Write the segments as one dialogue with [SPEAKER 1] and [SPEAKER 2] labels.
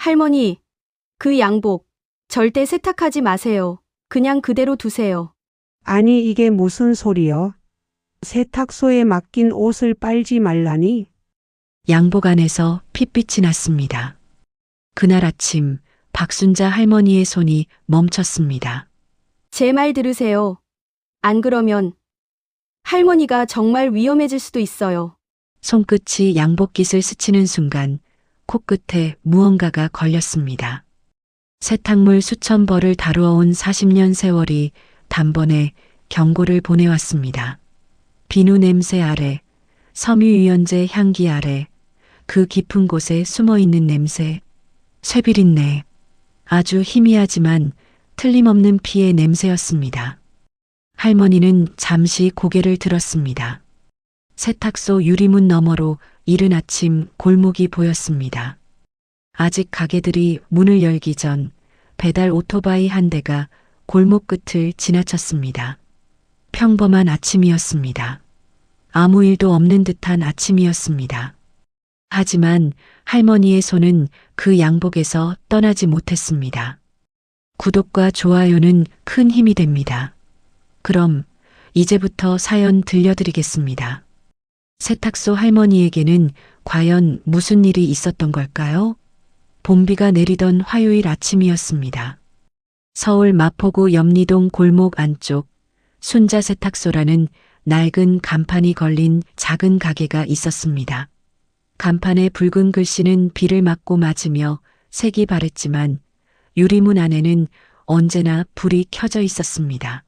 [SPEAKER 1] 할머니, 그 양복 절대 세탁하지 마세요. 그냥 그대로 두세요.
[SPEAKER 2] 아니 이게 무슨 소리여? 세탁소에 맡긴 옷을 빨지 말라니?
[SPEAKER 3] 양복 안에서 핏빛이 났습니다. 그날 아침 박순자 할머니의 손이 멈췄습니다.
[SPEAKER 1] 제 말 들으세요. 안 그러면 할머니가 정말 위험해질 수도 있어요.
[SPEAKER 3] 손끝이 양복깃을 스치는 순간 코끝에 무언가가 걸렸습니다. 세탁물 수천 벌을 다루어온 40년 세월이 단번에 경고를 보내왔습니다. 비누 냄새 아래, 섬유유연제 향기 아래, 그 깊은 곳에 숨어있는 냄새, 쇠비린내, 아주 희미하지만 틀림없는 피의 냄새였습니다. 할머니는 잠시 고개를 들었습니다. 세탁소 유리문 너머로 이른 아침 골목이 보였습니다. 아직 가게들이 문을 열기 전 배달 오토바이 한 대가 골목 끝을 지나쳤습니다. 평범한 아침이었습니다. 아무 일도 없는 듯한 아침이었습니다. 하지만 할머니의 손은 그 양복에서 떠나지 못했습니다. 구독과 좋아요는 큰 힘이 됩니다. 그럼 이제부터 사연 들려드리겠습니다. 세탁소 할머니에게는 과연 무슨 일이 있었던 걸까요? 봄비가 내리던 화요일 아침이었습니다. 서울 마포구 염리동 골목 안쪽 순자 세탁소라는 낡은 간판이 걸린 작은 가게가 있었습니다. 간판의 붉은 글씨는 비를 맞고 맞으며 색이 바랬지만 유리문 안에는 언제나 불이 켜져 있었습니다.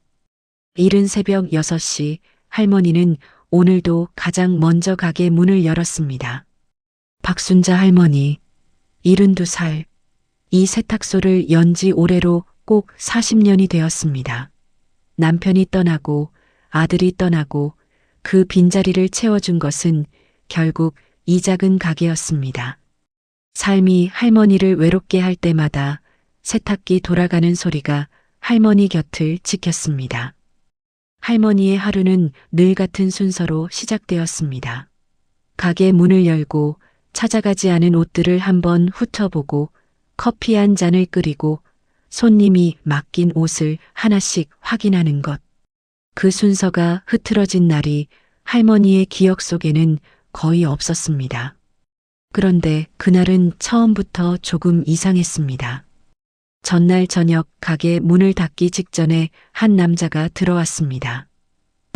[SPEAKER 3] 이른 새벽 6시 할머니는 오늘도 가장 먼저 가게 문을 열었습니다. 박순자 할머니, 72살. 이 세탁소를 연지 올해로 꼭 40년이 되었습니다. 남편이 떠나고 아들이 떠나고 그 빈자리를 채워준 것은 결국 이 작은 가게였습니다. 삶이 할머니를 외롭게 할 때마다 세탁기 돌아가는 소리가 할머니 곁을 지켰습니다. 할머니의 하루는 늘 같은 순서로 시작되었습니다. 가게 문을 열고 찾아가지 않은 옷들을 한번 훑어보고 커피 한 잔을 끓이고 손님이 맡긴 옷을 하나씩 확인하는 것. 그 순서가 흐트러진 날이 할머니의 기억 속에는 거의 없었습니다. 그런데 그날은 처음부터 조금 이상했습니다. 전날 저녁 가게 문을 닫기 직전에 한 남자가 들어왔습니다.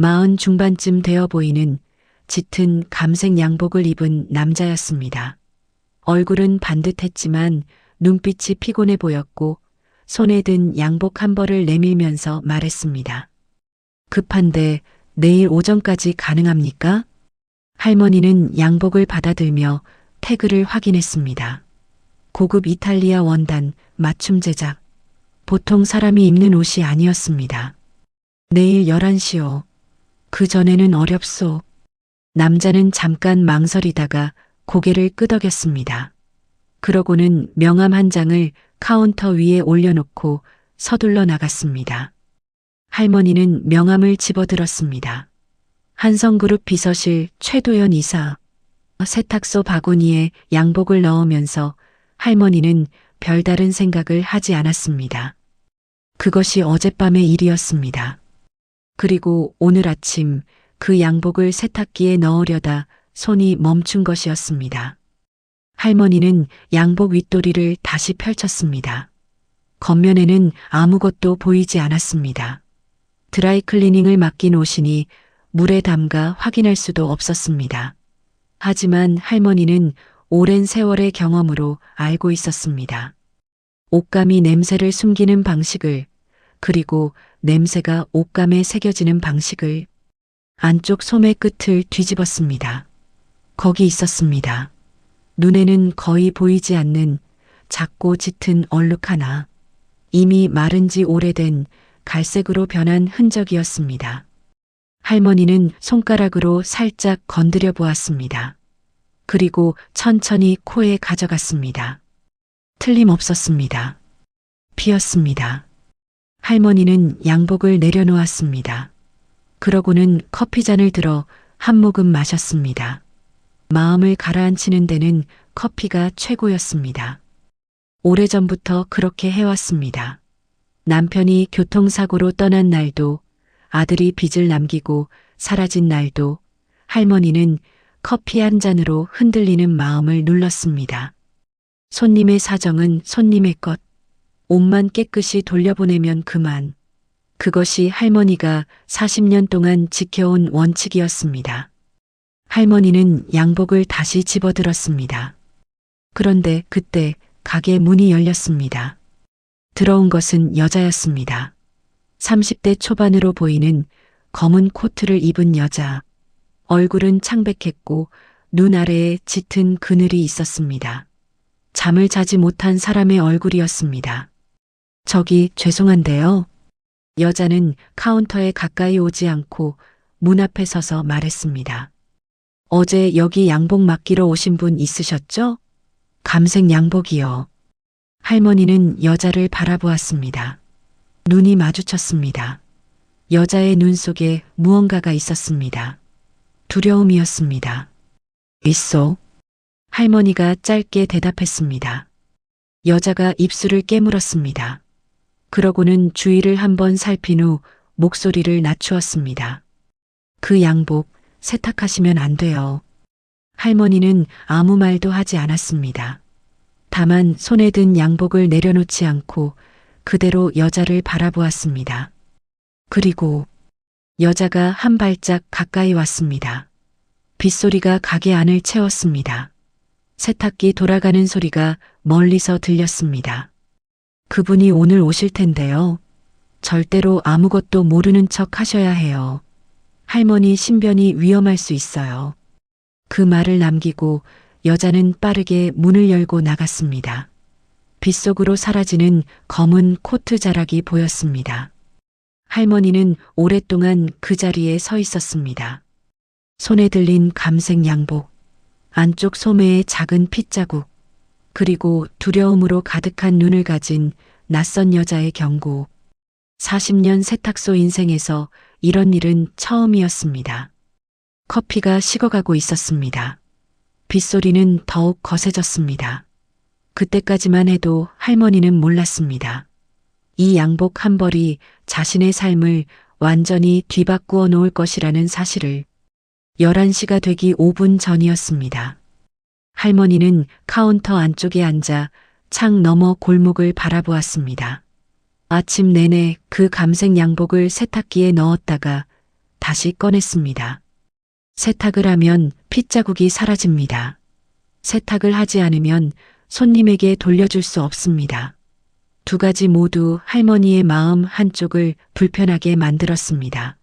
[SPEAKER 3] 40 중반쯤 되어 보이는 짙은 감색 양복을 입은 남자였습니다. 얼굴은 반듯했지만 눈빛이 피곤해 보였고 손에 든 양복 한 벌을 내밀면서 말했습니다. 급한데 내일 오전까지 가능합니까? 할머니는 양복을 받아들며 태그를 확인했습니다. 고급 이탈리아 원단, 맞춤 제작. 보통 사람이 입는 옷이 아니었습니다. 내일 11시요. 그 전에는 어렵소. 남자는 잠깐 망설이다가 고개를 끄덕였습니다. 그러고는 명함 한 장을 카운터 위에 올려놓고 서둘러 나갔습니다. 할머니는 명함을 집어들었습니다. 한성그룹 비서실 최도연 이사. 세탁소 바구니에 양복을 넣으면서 할머니는 별다른 생각을 하지 않았습니다. 그것이 어젯밤의 일이었습니다. 그리고 오늘 아침 그 양복을 세탁기에 넣으려다 손이 멈춘 것이었습니다. 할머니는 양복 윗도리를 다시 펼쳤습니다. 겉면에는 아무것도 보이지 않았습니다. 드라이클리닝을 맡긴 옷이니 물에 담가 확인할 수도 없었습니다. 하지만 할머니는 오랜 세월의 경험으로 알고 있었습니다. 옷감이 냄새를 숨기는 방식을, 그리고 냄새가 옷감에 새겨지는 방식을. 안쪽 소매 끝을 뒤집었습니다. 거기 있었습니다. 눈에는 거의 보이지 않는 작고 짙은 얼룩 하나. 이미 마른 지 오래된 갈색으로 변한 흔적이었습니다. 할머니는 손가락으로 살짝 건드려 보았습니다. 그리고 천천히 코에 가져갔습니다. 틀림없었습니다. 피었습니다. 할머니는 양복을 내려놓았습니다. 그러고는 커피잔을 들어 한 모금 마셨습니다. 마음을 가라앉히는 데는 커피가 최고였습니다. 오래전부터 그렇게 해왔습니다. 남편이 교통사고로 떠난 날도, 아들이 빚을 남기고 사라진 날도 할머니는 커피 한 잔으로 흔들리는 마음을 눌렀습니다. 손님의 사정은 손님의 것. 옷만 깨끗이 돌려보내면 그만. 그것이 할머니가 40년 동안 지켜온 원칙이었습니다. 할머니는 양복을 다시 집어들었습니다. 그런데 그때 가게 문이 열렸습니다. 들어온 것은 여자였습니다. 30대 초반으로 보이는 검은 코트를 입은 여자. 얼굴은 창백했고 눈 아래에 짙은 그늘이 있었습니다. 잠을 자지 못한 사람의 얼굴이었습니다. 저기 죄송한데요. 여자는 카운터에 가까이 오지 않고 문 앞에 서서 말했습니다. 어제 여기 양복 맡기러 오신 분 있으셨죠? 감색 양복이요. 할머니는 여자를 바라보았습니다. 눈이 마주쳤습니다. 여자의 눈 속에 무언가가 있었습니다. 두려움이었습니다. 있어. 할머니가 짧게 대답했습니다. 여자가 입술을 깨물었습니다. 그러고는 주위를 한번 살핀 후 목소리를 낮추었습니다. 그 양복 세탁하시면 안 돼요. 할머니는 아무 말도 하지 않았습니다. 다만 손에 든 양복을 내려놓지 않고 그대로 여자를 바라보았습니다. 그리고 여자가 한 발짝 가까이 왔습니다. 빗소리가 가게 안을 채웠습니다. 세탁기 돌아가는 소리가 멀리서 들렸습니다. 그분이 오늘 오실 텐데요. 절대로 아무것도 모르는 척 하셔야 해요. 할머니 신변이 위험할 수 있어요. 그 말을 남기고 여자는 빠르게 문을 열고 나갔습니다. 빗속으로 사라지는 검은 코트 자락이 보였습니다. 할머니는 오랫동안 그 자리에 서 있었습니다. 손에 들린 감색 양복, 안쪽 소매에 작은 핏자국, 그리고 두려움으로 가득한 눈을 가진 낯선 여자의 경고. 40년 세탁소 인생에서 이런 일은 처음이었습니다. 커피가 식어가고 있었습니다. 빗소리는 더욱 거세졌습니다. 그때까지만 해도 할머니는 몰랐습니다. 이 양복 한 벌이 자신의 삶을 완전히 뒤바꾸어 놓을 것이라는 사실을. 11시가 되기 5분 전이었습니다. 할머니는 카운터 안쪽에 앉아 창 너머 골목을 바라보았습니다. 아침 내내 그 감색 양복을 세탁기에 넣었다가 다시 꺼냈습니다. 세탁을 하면 핏자국이 사라집니다. 세탁을 하지 않으면 손님에게 돌려줄 수 없습니다. 두 가지 모두 할머니의 마음 한쪽을 불편하게 만들었습니다.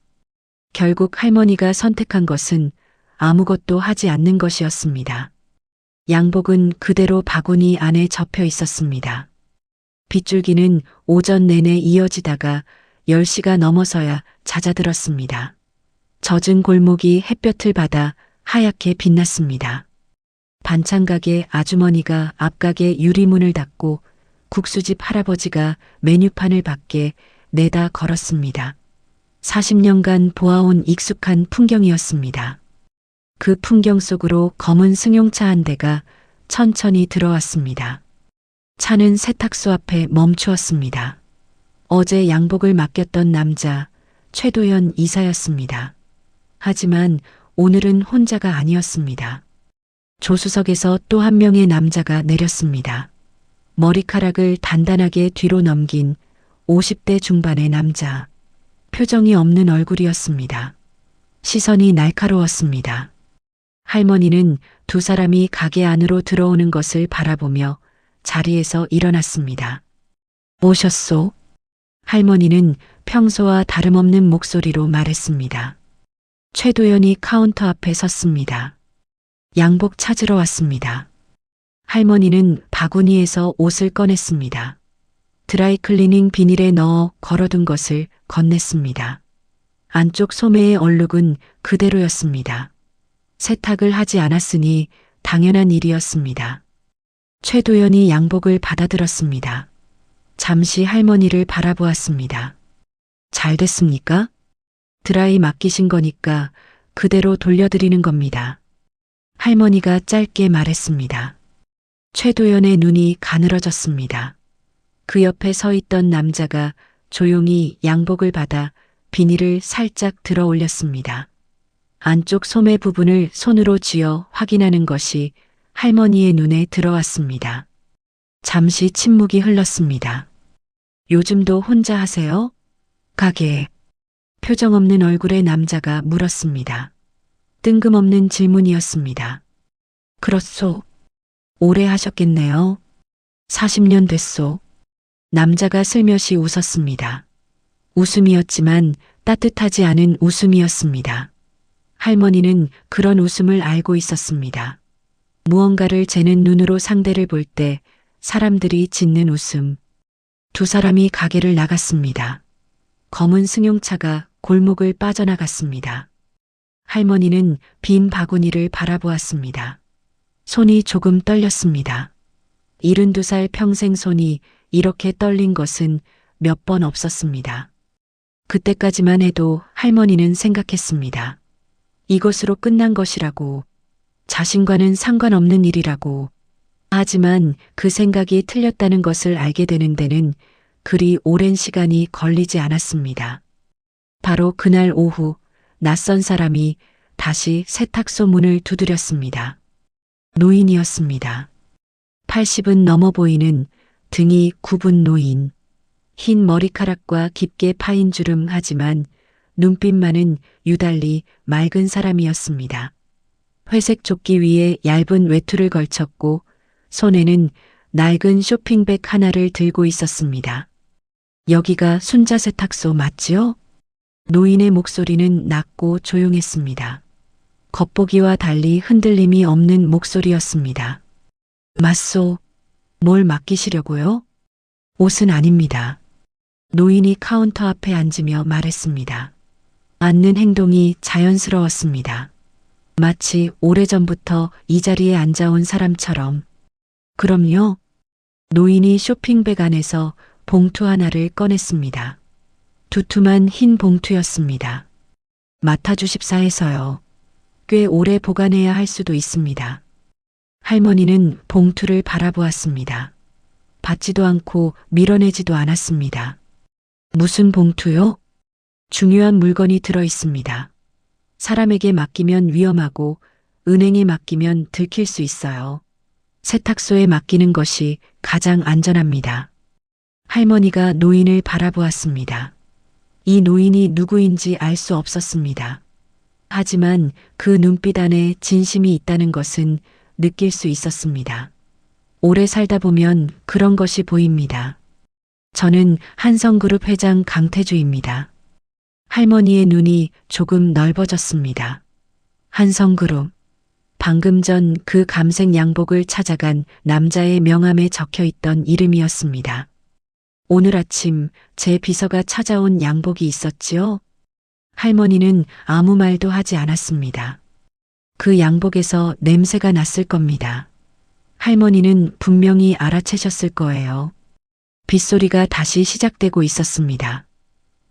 [SPEAKER 3] 결국 할머니가 선택한 것은 아무것도 하지 않는 것이었습니다. 양복은 그대로 바구니 안에 접혀 있었습니다. 빗줄기는 오전 내내 이어지다가 10시가 넘어서야 잦아들었습니다. 젖은 골목이 햇볕을 받아 하얗게 빛났습니다. 반찬가게 아주머니가 앞가게 유리문을 닫고 국수집 할아버지가 메뉴판을 밖에 내다 걸었습니다. 40년간 보아온 익숙한 풍경이었습니다. 그 풍경 속으로 검은 승용차 한 대가 천천히 들어왔습니다. 차는 세탁소 앞에 멈추었습니다. 어제 양복을 맡겼던 남자 최도연 이사였습니다. 하지만 오늘은 혼자가 아니었습니다. 조수석에서 또 한 명의 남자가 내렸습니다. 머리카락을 단단하게 뒤로 넘긴 50대 중반의 남자. 표정이 없는 얼굴이었습니다. 시선이 날카로웠습니다. 할머니는 두 사람이 가게 안으로 들어오는 것을 바라보며 자리에서 일어났습니다. 오셨소? 할머니는 평소와 다름없는 목소리로 말했습니다. 최도연이 카운터 앞에 섰습니다. 양복 찾으러 왔습니다. 할머니는 바구니에서 옷을 꺼냈습니다. 드라이클리닝 비닐에 넣어 걸어둔 것을 건넸습니다. 안쪽 소매의 얼룩은 그대로였습니다. 세탁을 하지 않았으니 당연한 일이었습니다. 최도연이 양복을 받아들었습니다. 잠시 할머니를 바라보았습니다. 잘 됐습니까? 드라이 맡기신 거니까 그대로 돌려드리는 겁니다. 할머니가 짧게 말했습니다. 최도연의 눈이 가늘어졌습니다. 그 옆에 서 있던 남자가 조용히 양복을 받아 비닐을 살짝 들어 올렸습니다. 안쪽 소매 부분을 손으로 쥐어 확인하는 것이 할머니의 눈에 들어왔습니다. 잠시 침묵이 흘렀습니다. 요즘도 혼자 하세요? 가게에. 표정 없는 얼굴의 남자가 물었습니다. 뜬금없는 질문이었습니다. 그렇소. 오래 하셨겠네요. 40년 됐소. 남자가 슬며시 웃었습니다. 웃음이었지만 따뜻하지 않은 웃음이었습니다. 할머니는 그런 웃음을 알고 있었습니다. 무언가를 재는 눈으로 상대를 볼 때 사람들이 짓는 웃음. 두 사람이 가게를 나갔습니다. 검은 승용차가 골목을 빠져나갔습니다. 할머니는 빈 바구니를 바라보았습니다. 손이 조금 떨렸습니다. 72살 평생 손이 이렇게 떨린 것은 몇 번 없었습니다. 그때까지만 해도 할머니는 생각했습니다. 이것으로 끝난 것이라고, 자신과는 상관없는 일이라고. 하지만 그 생각이 틀렸다는 것을 알게 되는 데는 그리 오랜 시간이 걸리지 않았습니다. 바로 그날 오후 낯선 사람이 다시 세탁소 문을 두드렸습니다. 노인이었습니다. 80은 넘어 보이는 등이 굽은 노인. 흰 머리카락과 깊게 파인 주름 하지만 눈빛만은 유달리 맑은 사람이었습니다. 회색 조끼 위에 얇은 외투를 걸쳤고 손에는 낡은 쇼핑백 하나를 들고 있었습니다. 여기가 순자 세탁소 맞지요? 노인의 목소리는 낮고 조용했습니다. 겉보기와 달리 흔들림이 없는 목소리였습니다. 맞소. 뭘 맡기시려고요? 옷은 아닙니다. 노인이 카운터 앞에 앉으며 말했습니다. 앉는 행동이 자연스러웠습니다. 마치 오래전부터 이 자리에 앉아온 사람처럼. 그럼요. 노인이 쇼핑백 안에서 봉투 하나를 꺼냈습니다. 두툼한 흰 봉투였습니다. 맡아주십사 해서요. 꽤 오래 보관해야 할 수도 있습니다. 할머니는 봉투를 바라보았습니다. 받지도 않고 밀어내지도 않았습니다. 무슨 봉투요? 중요한 물건이 들어 있습니다. 사람에게 맡기면 위험하고 은행에 맡기면 들킬 수 있어요. 세탁소에 맡기는 것이 가장 안전합니다. 할머니가 노인을 바라보았습니다. 이 노인이 누구인지 알 수 없었습니다. 하지만 그 눈빛 안에 진심이 있다는 것은 느낄 수 있었습니다. 오래 살다 보면 그런 것이 보입니다. 저는 한성그룹 회장 강태주입니다. 할머니의 눈이 조금 넓어졌습니다. 한성그룹. 방금 전 그 감색 양복을 찾아간 남자의 명함에 적혀 있던 이름이었습니다. 오늘 아침 제 비서가 찾아온 양복이 있었지요? 할머니는 아무 말도 하지 않았습니다. 그 양복에서 냄새가 났을 겁니다. 할머니는 분명히 알아채셨을 거예요. 빗소리가 다시 시작되고 있었습니다.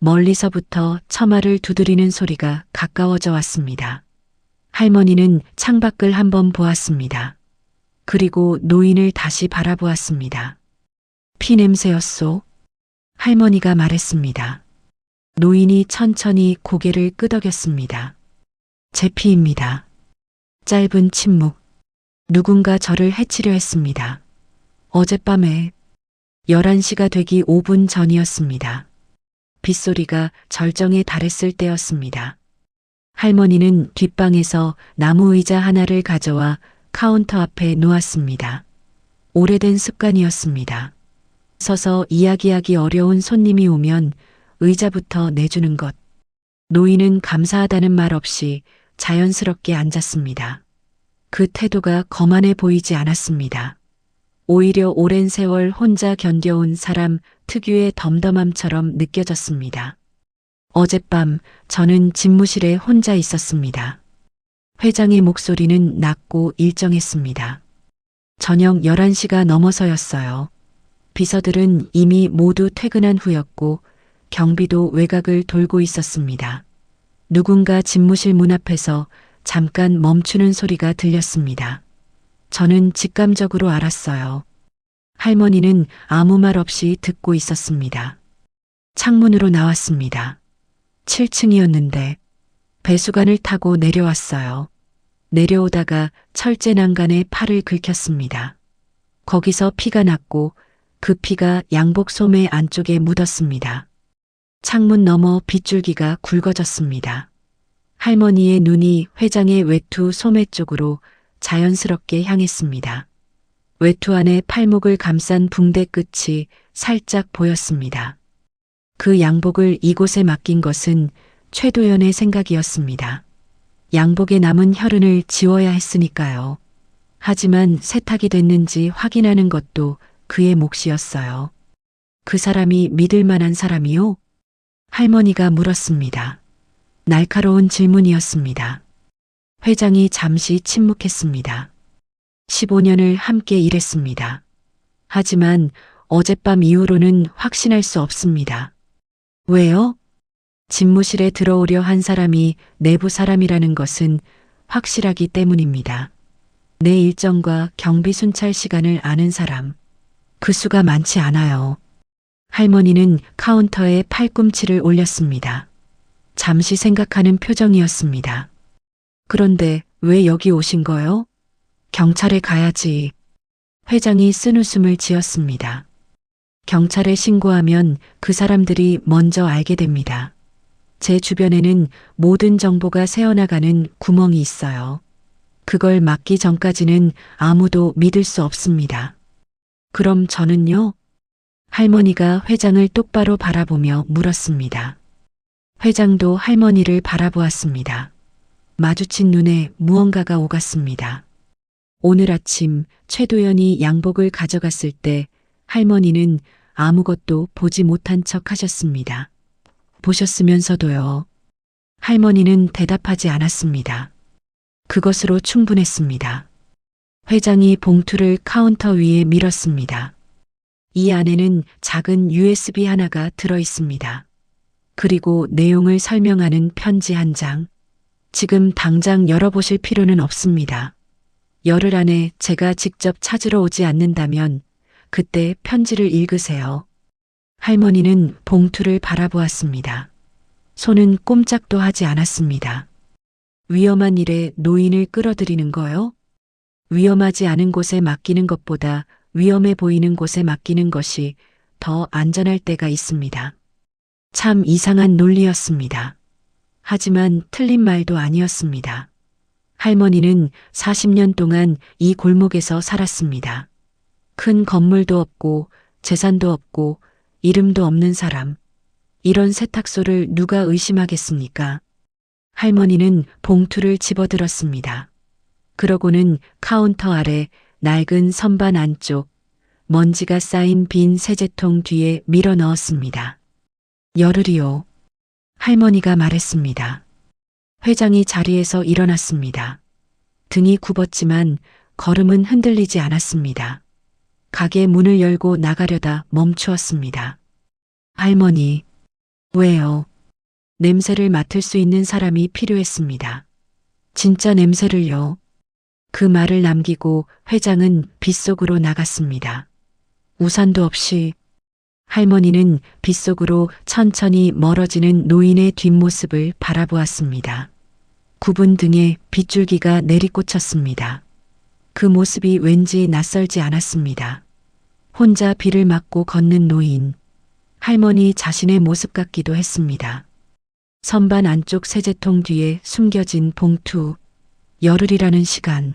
[SPEAKER 3] 멀리서부터 처마를 두드리는 소리가 가까워져 왔습니다. 할머니는 창밖을 한번 보았습니다. 그리고 노인을 다시 바라보았습니다. 피 냄새였소? 할머니가 말했습니다. 노인이 천천히 고개를 끄덕였습니다. 제 피입니다. 짧은 침묵. 누군가 저를 해치려 했습니다. 어젯밤에 11시가 되기 5분 전이었습니다. 빗소리가 절정에 달했을 때였습니다. 할머니는 뒷방에서 나무 의자 하나를 가져와 카운터 앞에 놓았습니다. 오래된 습관이었습니다. 서서 이야기하기 어려운 손님이 오면 의자부터 내주는 것. 노인은 감사하다는 말 없이 자연스럽게 앉았습니다. 그 태도가 거만해 보이지 않았습니다. 오히려 오랜 세월 혼자 견뎌온 사람 특유의 덤덤함처럼 느껴졌습니다. 어젯밤 저는 집무실에 혼자 있었습니다. 회장의 목소리는 낮고 일정했습니다. 저녁 11시가 넘어서였어요. 비서들은 이미 모두 퇴근한 후였고 경비도 외곽을 돌고 있었습니다. 누군가 집무실 문 앞에서 잠깐 멈추는 소리가 들렸습니다. 저는 직감적으로 알았어요. 할머니는 아무 말 없이 듣고 있었습니다. 창문으로 나왔습니다. 7층이었는데 배수관을 타고 내려왔어요. 내려오다가 철제 난간에 팔을 긁혔습니다. 거기서 피가 났고 그 피가 양복 소매 안쪽에 묻었습니다. 창문 너머 빗줄기가 굵어졌습니다. 할머니의 눈이 회장의 외투 소매 쪽으로 자연스럽게 향했습니다. 외투 안에 팔목을 감싼 붕대 끝이 살짝 보였습니다. 그 양복을 이곳에 맡긴 것은 최도연의 생각이었습니다. 양복에 남은 혈흔을 지워야 했으니까요. 하지만 세탁이 됐는지 확인하는 것도 그의 몫이었어요. 그 사람이 믿을 만한 사람이요? 할머니가 물었습니다. 날카로운 질문이었습니다. 회장이 잠시 침묵했습니다. 15년을 함께 일했습니다. 하지만 어젯밤 이후로는 확신할 수 없습니다. 왜요? 집무실에 들어오려 한 사람이 내부 사람이라는 것은 확실하기 때문입니다. 내 일정과 경비 순찰 시간을 아는 사람. 그 수가 많지 않아요. 할머니는 카운터에 팔꿈치를 올렸습니다. 잠시 생각하는 표정이었습니다. 그런데 왜 여기 오신 거요? 경찰에 가야지. 회장이 쓴웃음을 지었습니다. 경찰에 신고하면 그 사람들이 먼저 알게 됩니다. 제 주변에는 모든 정보가 새어나가는 구멍이 있어요. 그걸 막기 전까지는 아무도 믿을 수 없습니다. 그럼 저는요? 할머니가 회장을 똑바로 바라보며 물었습니다. 회장도 할머니를 바라보았습니다. 마주친 눈에 무언가가 오갔습니다. 오늘 아침 최도연이 양복을 가져갔을 때 할머니는 아무것도 보지 못한 척 하셨습니다. 보셨으면서도요. 할머니는 대답하지 않았습니다. 그것으로 충분했습니다. 회장이 봉투를 카운터 위에 밀었습니다. 이 안에는 작은 USB 하나가 들어 있습니다. 그리고 내용을 설명하는 편지 한 장. 지금 당장 열어보실 필요는 없습니다. 열흘 안에 제가 직접 찾으러 오지 않는다면 그때 편지를 읽으세요. 할머니는 봉투를 바라보았습니다. 손은 꼼짝도 하지 않았습니다. 위험한 일에 노인을 끌어들이는 거요? 위험하지 않은 곳에 맡기는 것보다 위험해 보이는 곳에 맡기는 것이 더 안전할 때가 있습니다. 참 이상한 논리였습니다. 하지만 틀린 말도 아니었습니다. 할머니는 40년 동안 이 골목에서 살았습니다. 큰 건물도 없고 재산도 없고 이름도 없는 사람. 이런 세탁소를 누가 의심하겠습니까? 할머니는 봉투를 집어들었습니다. 그러고는 카운터 아래 낡은 선반 안쪽 먼지가 쌓인 빈 세제통 뒤에 밀어 넣었습니다. 열흘이요. 할머니가 말했습니다. 회장이 자리에서 일어났습니다. 등이 굽었지만 걸음은 흔들리지 않았습니다. 가게 문을 열고 나가려다 멈추었습니다. 할머니, 왜요? 냄새를 맡을 수 있는 사람이 필요했습니다. 진짜 냄새를요. 그 말을 남기고 회장은 빗속으로 나갔습니다. 우산도 없이 할머니는 빗속으로 천천히 멀어지는 노인의 뒷모습을 바라보았습니다. 굽은 등에 빗줄기가 내리꽂혔습니다. 그 모습이 왠지 낯설지 않았습니다. 혼자 비를 맞고 걷는 노인. 할머니 자신의 모습 같기도 했습니다. 선반 안쪽 세제통 뒤에 숨겨진 봉투. 열흘이라는 시간.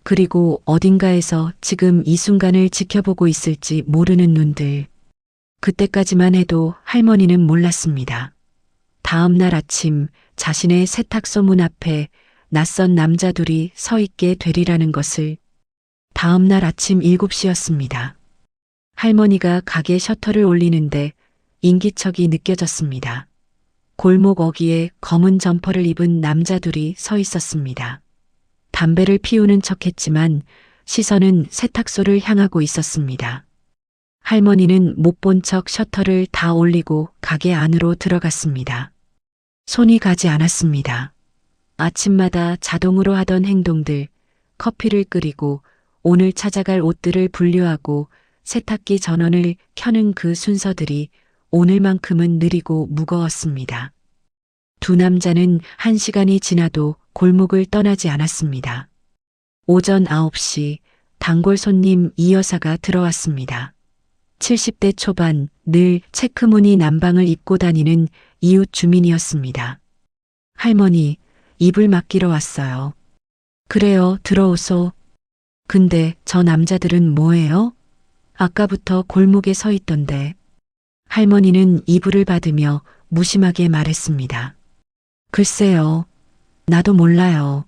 [SPEAKER 3] 그리고 어딘가에서 지금 이 순간을 지켜보고 있을지 모르는 눈들. 그때까지만 해도 할머니는 몰랐습니다. 다음 날 아침 자신의 세탁소 문 앞에 낯선 남자 둘이 서 있게 되리라는 것을. 다음 날 아침 7시였습니다. 할머니가 가게 셔터를 올리는데 인기척이 느껴졌습니다. 골목 어귀에 검은 점퍼를 입은 남자 둘이 서 있었습니다. 담배를 피우는 척했지만 시선은 세탁소를 향하고 있었습니다. 할머니는 못 본 척 셔터를 다 올리고 가게 안으로 들어갔습니다. 손이 가지 않았습니다. 아침마다 자동으로 하던 행동들, 커피를 끓이고 오늘 찾아갈 옷들을 분류하고 세탁기 전원을 켜는 그 순서들이 오늘만큼은 느리고 무거웠습니다. 두 남자는 1시간이 지나도 골목을 떠나지 않았습니다. 오전 9시 단골 손님 이 여사가 들어왔습니다. 70대 초반 늘 체크무늬 남방을 입고 다니는 이웃 주민이었습니다. 할머니, 이불 맡기러 왔어요. 그래요, 들어오소. 근데 저 남자들은 뭐예요? 아까부터 골목에 서 있던데. 할머니는 이불을 받으며 무심하게 말했습니다. 글쎄요, 나도 몰라요.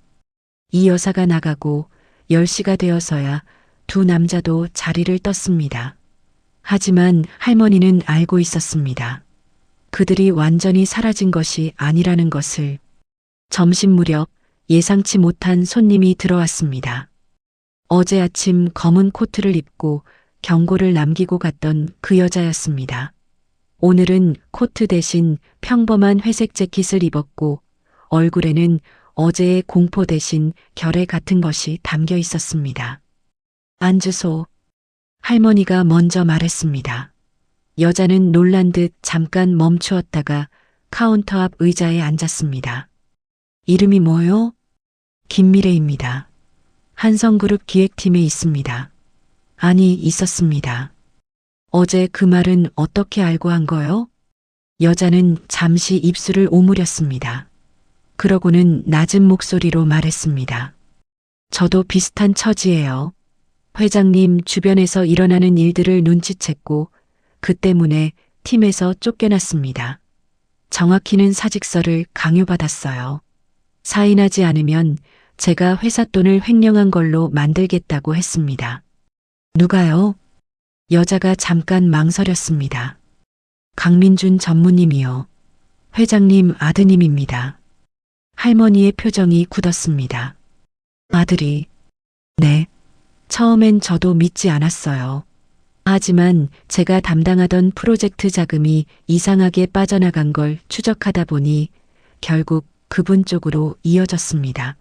[SPEAKER 3] 이 여사가 나가고 10시가 되어서야 두 남자도 자리를 떴습니다. 하지만 할머니는 알고 있었습니다. 그들이 완전히 사라진 것이 아니라는 것을. 점심 무렵 예상치 못한 손님이 들어왔습니다. 어제 아침 검은 코트를 입고 경고를 남기고 갔던 그 여자였습니다. 오늘은 코트 대신 평범한 회색 재킷을 입었고 얼굴에는 어제의 공포 대신 결의 같은 것이 담겨 있었습니다. 앉으소. 할머니가 먼저 말했습니다. 여자는 놀란 듯 잠깐 멈추었다가 카운터 앞 의자에 앉았습니다. 이름이 뭐요? 김미래입니다. 한성그룹 기획팀에 있습니다. 아니, 있었습니다. 어제 그 말은 어떻게 알고 한 거요? 여자는 잠시 입술을 오므렸습니다. 그러고는 낮은 목소리로 말했습니다. 저도 비슷한 처지예요. 회장님 주변에서 일어나는 일들을 눈치챘고 그 때문에 팀에서 쫓겨났습니다. 정확히는 사직서를 강요받았어요. 사인하지 않으면 제가 회사 돈을 횡령한 걸로 만들겠다고 했습니다. 누가요? 여자가 잠깐 망설였습니다. 강민준 전무님이요. 회장님 아드님입니다. 할머니의 표정이 굳었습니다. 아들이. 네. 처음엔 저도 믿지 않았어요. 하지만 제가 담당하던 프로젝트 자금이 이상하게 빠져나간 걸 추적하다 보니 결국 그분 쪽으로 이어졌습니다.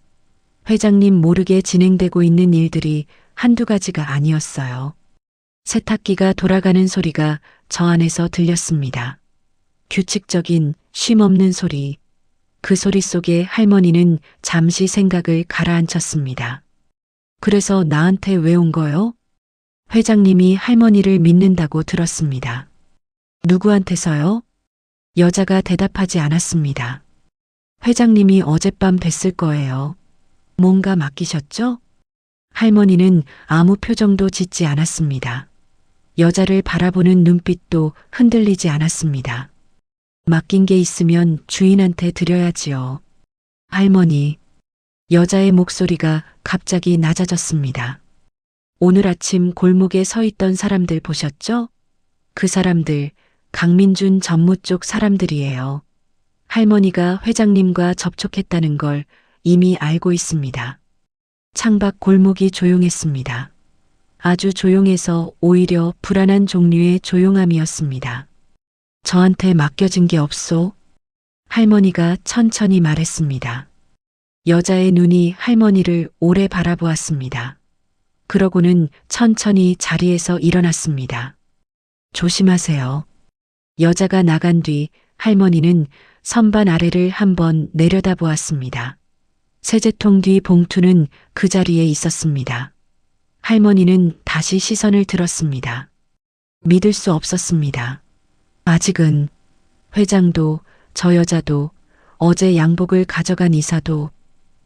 [SPEAKER 3] 회장님 모르게 진행되고 있는 일들이 한두 가지가 아니었어요. 세탁기가 돌아가는 소리가 저 안에서 들렸습니다. 규칙적인 쉼없는 소리. 그 소리 속에 할머니는 잠시 생각을 가라앉혔습니다. 그래서 나한테 왜 온 거요? 회장님이 할머니를 믿는다고 들었습니다. 누구한테서요? 여자가 대답하지 않았습니다. 회장님이 어젯밤 뵀을 거예요. 뭔가 맡기셨죠? 할머니는 아무 표정도 짓지 않았습니다. 여자를 바라보는 눈빛도 흔들리지 않았습니다. 맡긴 게 있으면 주인한테 드려야지요. 할머니. 여자의 목소리가 갑자기 낮아졌습니다. 오늘 아침 골목에 서 있던 사람들 보셨죠? 그 사람들 강민준 전무 쪽 사람들이에요. 할머니가 회장님과 접촉했다는 걸 이미 알고 있습니다. 창밖 골목이 조용했습니다. 아주 조용해서 오히려 불안한 종류의 조용함이었습니다. 저한테 맡겨진 게 없소? 할머니가 천천히 말했습니다. 여자의 눈이 할머니를 오래 바라보았습니다. 그러고는 천천히 자리에서 일어났습니다. 조심하세요. 여자가 나간 뒤 할머니는 선반 아래를 한번 내려다보았습니다. 세제통 뒤 봉투는 그 자리에 있었습니다. 할머니는 다시 시선을 들었습니다. 믿을 수 없었습니다. 아직은 회장도 저 여자도 어제 양복을 가져간 이사도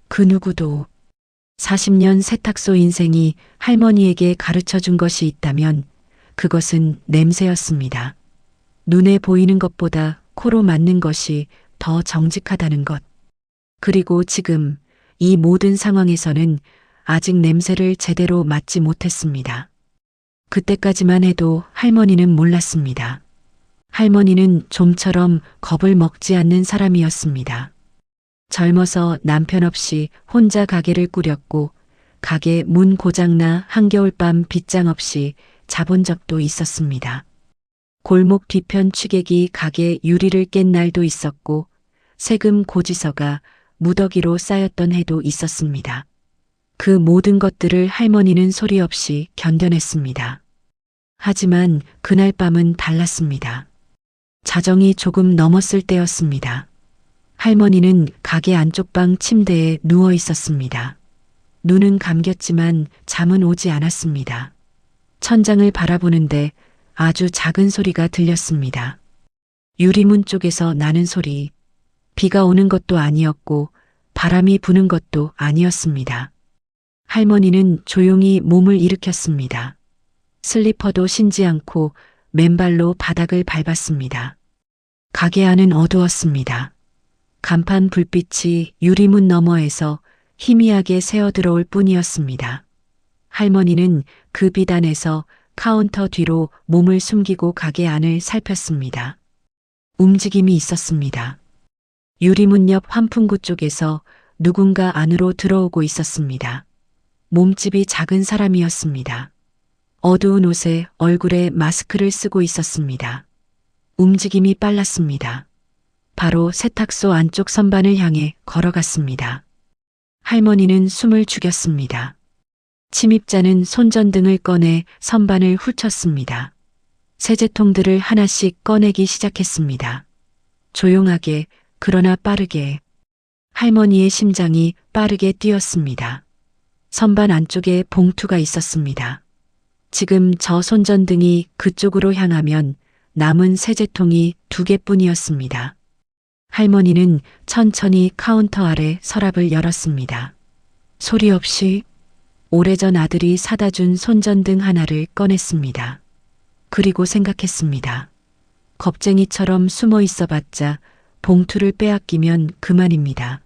[SPEAKER 3] 그 누구도 40년 세탁소 인생이 할머니에게 가르쳐 준 것이 있다면 그것은 냄새였습니다. 눈에 보이는 것보다 코로 맡는 것이 더 정직하다는 것. 그리고 지금 이 모든 상황에서는 아직 냄새를 제대로 맡지 못했습니다. 그때까지만 해도 할머니는 몰랐습니다. 할머니는 좀처럼 겁을 먹지 않는 사람이었습니다. 젊어서 남편 없이 혼자 가게를 꾸렸고 가게 문 고장나 한겨울밤 빗장 없이 자본 적도 있었습니다. 골목 뒤편 취객이 가게 유리를 깬 날도 있었고 세금 고지서가 무더기로 쌓였던 해도 있었습니다. 그 모든 것들을 할머니는 소리 없이 견뎌냈습니다. 하지만 그날 밤은 달랐습니다. 자정이 조금 넘었을 때였습니다. 할머니는 가게 안쪽 방 침대에 누워 있었습니다. 눈은 감겼지만 잠은 오지 않았습니다. 천장을 바라보는데 아주 작은 소리가 들렸습니다. 유리문 쪽에서 나는 소리. 비가 오는 것도 아니었고 바람이 부는 것도 아니었습니다. 할머니는 조용히 몸을 일으켰습니다. 슬리퍼도 신지 않고 맨발로 바닥을 밟았습니다. 가게 안은 어두웠습니다. 간판 불빛이 유리문 너머에서 희미하게 새어 들어올 뿐이었습니다. 할머니는 그 빛 안에서 카운터 뒤로 몸을 숨기고 가게 안을 살폈습니다. 움직임이 있었습니다. 유리문 옆 환풍구 쪽에서 누군가 안으로 들어오고 있었습니다. 몸집이 작은 사람이었습니다. 어두운 옷에 얼굴에 마스크를 쓰고 있었습니다. 움직임이 빨랐습니다. 바로 세탁소 안쪽 선반을 향해 걸어갔습니다. 할머니는 숨을 죽였습니다. 침입자는 손전등을 꺼내 선반을 훑쳤습니다. 세제통들을 하나씩 꺼내기 시작했습니다. 조용하게, 그러나 빠르게. 할머니의 심장이 빠르게 뛰었습니다. 선반 안쪽에 봉투가 있었습니다. 지금 저 손전등이 그쪽으로 향하면 남은 세제통이 2개뿐이었습니다. 할머니는 천천히 카운터 아래 서랍을 열었습니다. 소리 없이 오래전 아들이 사다 준 손전등 하나를 꺼냈습니다. 그리고 생각했습니다. 겁쟁이처럼 숨어 있어봤자 봉투를 빼앗기면 그만입니다.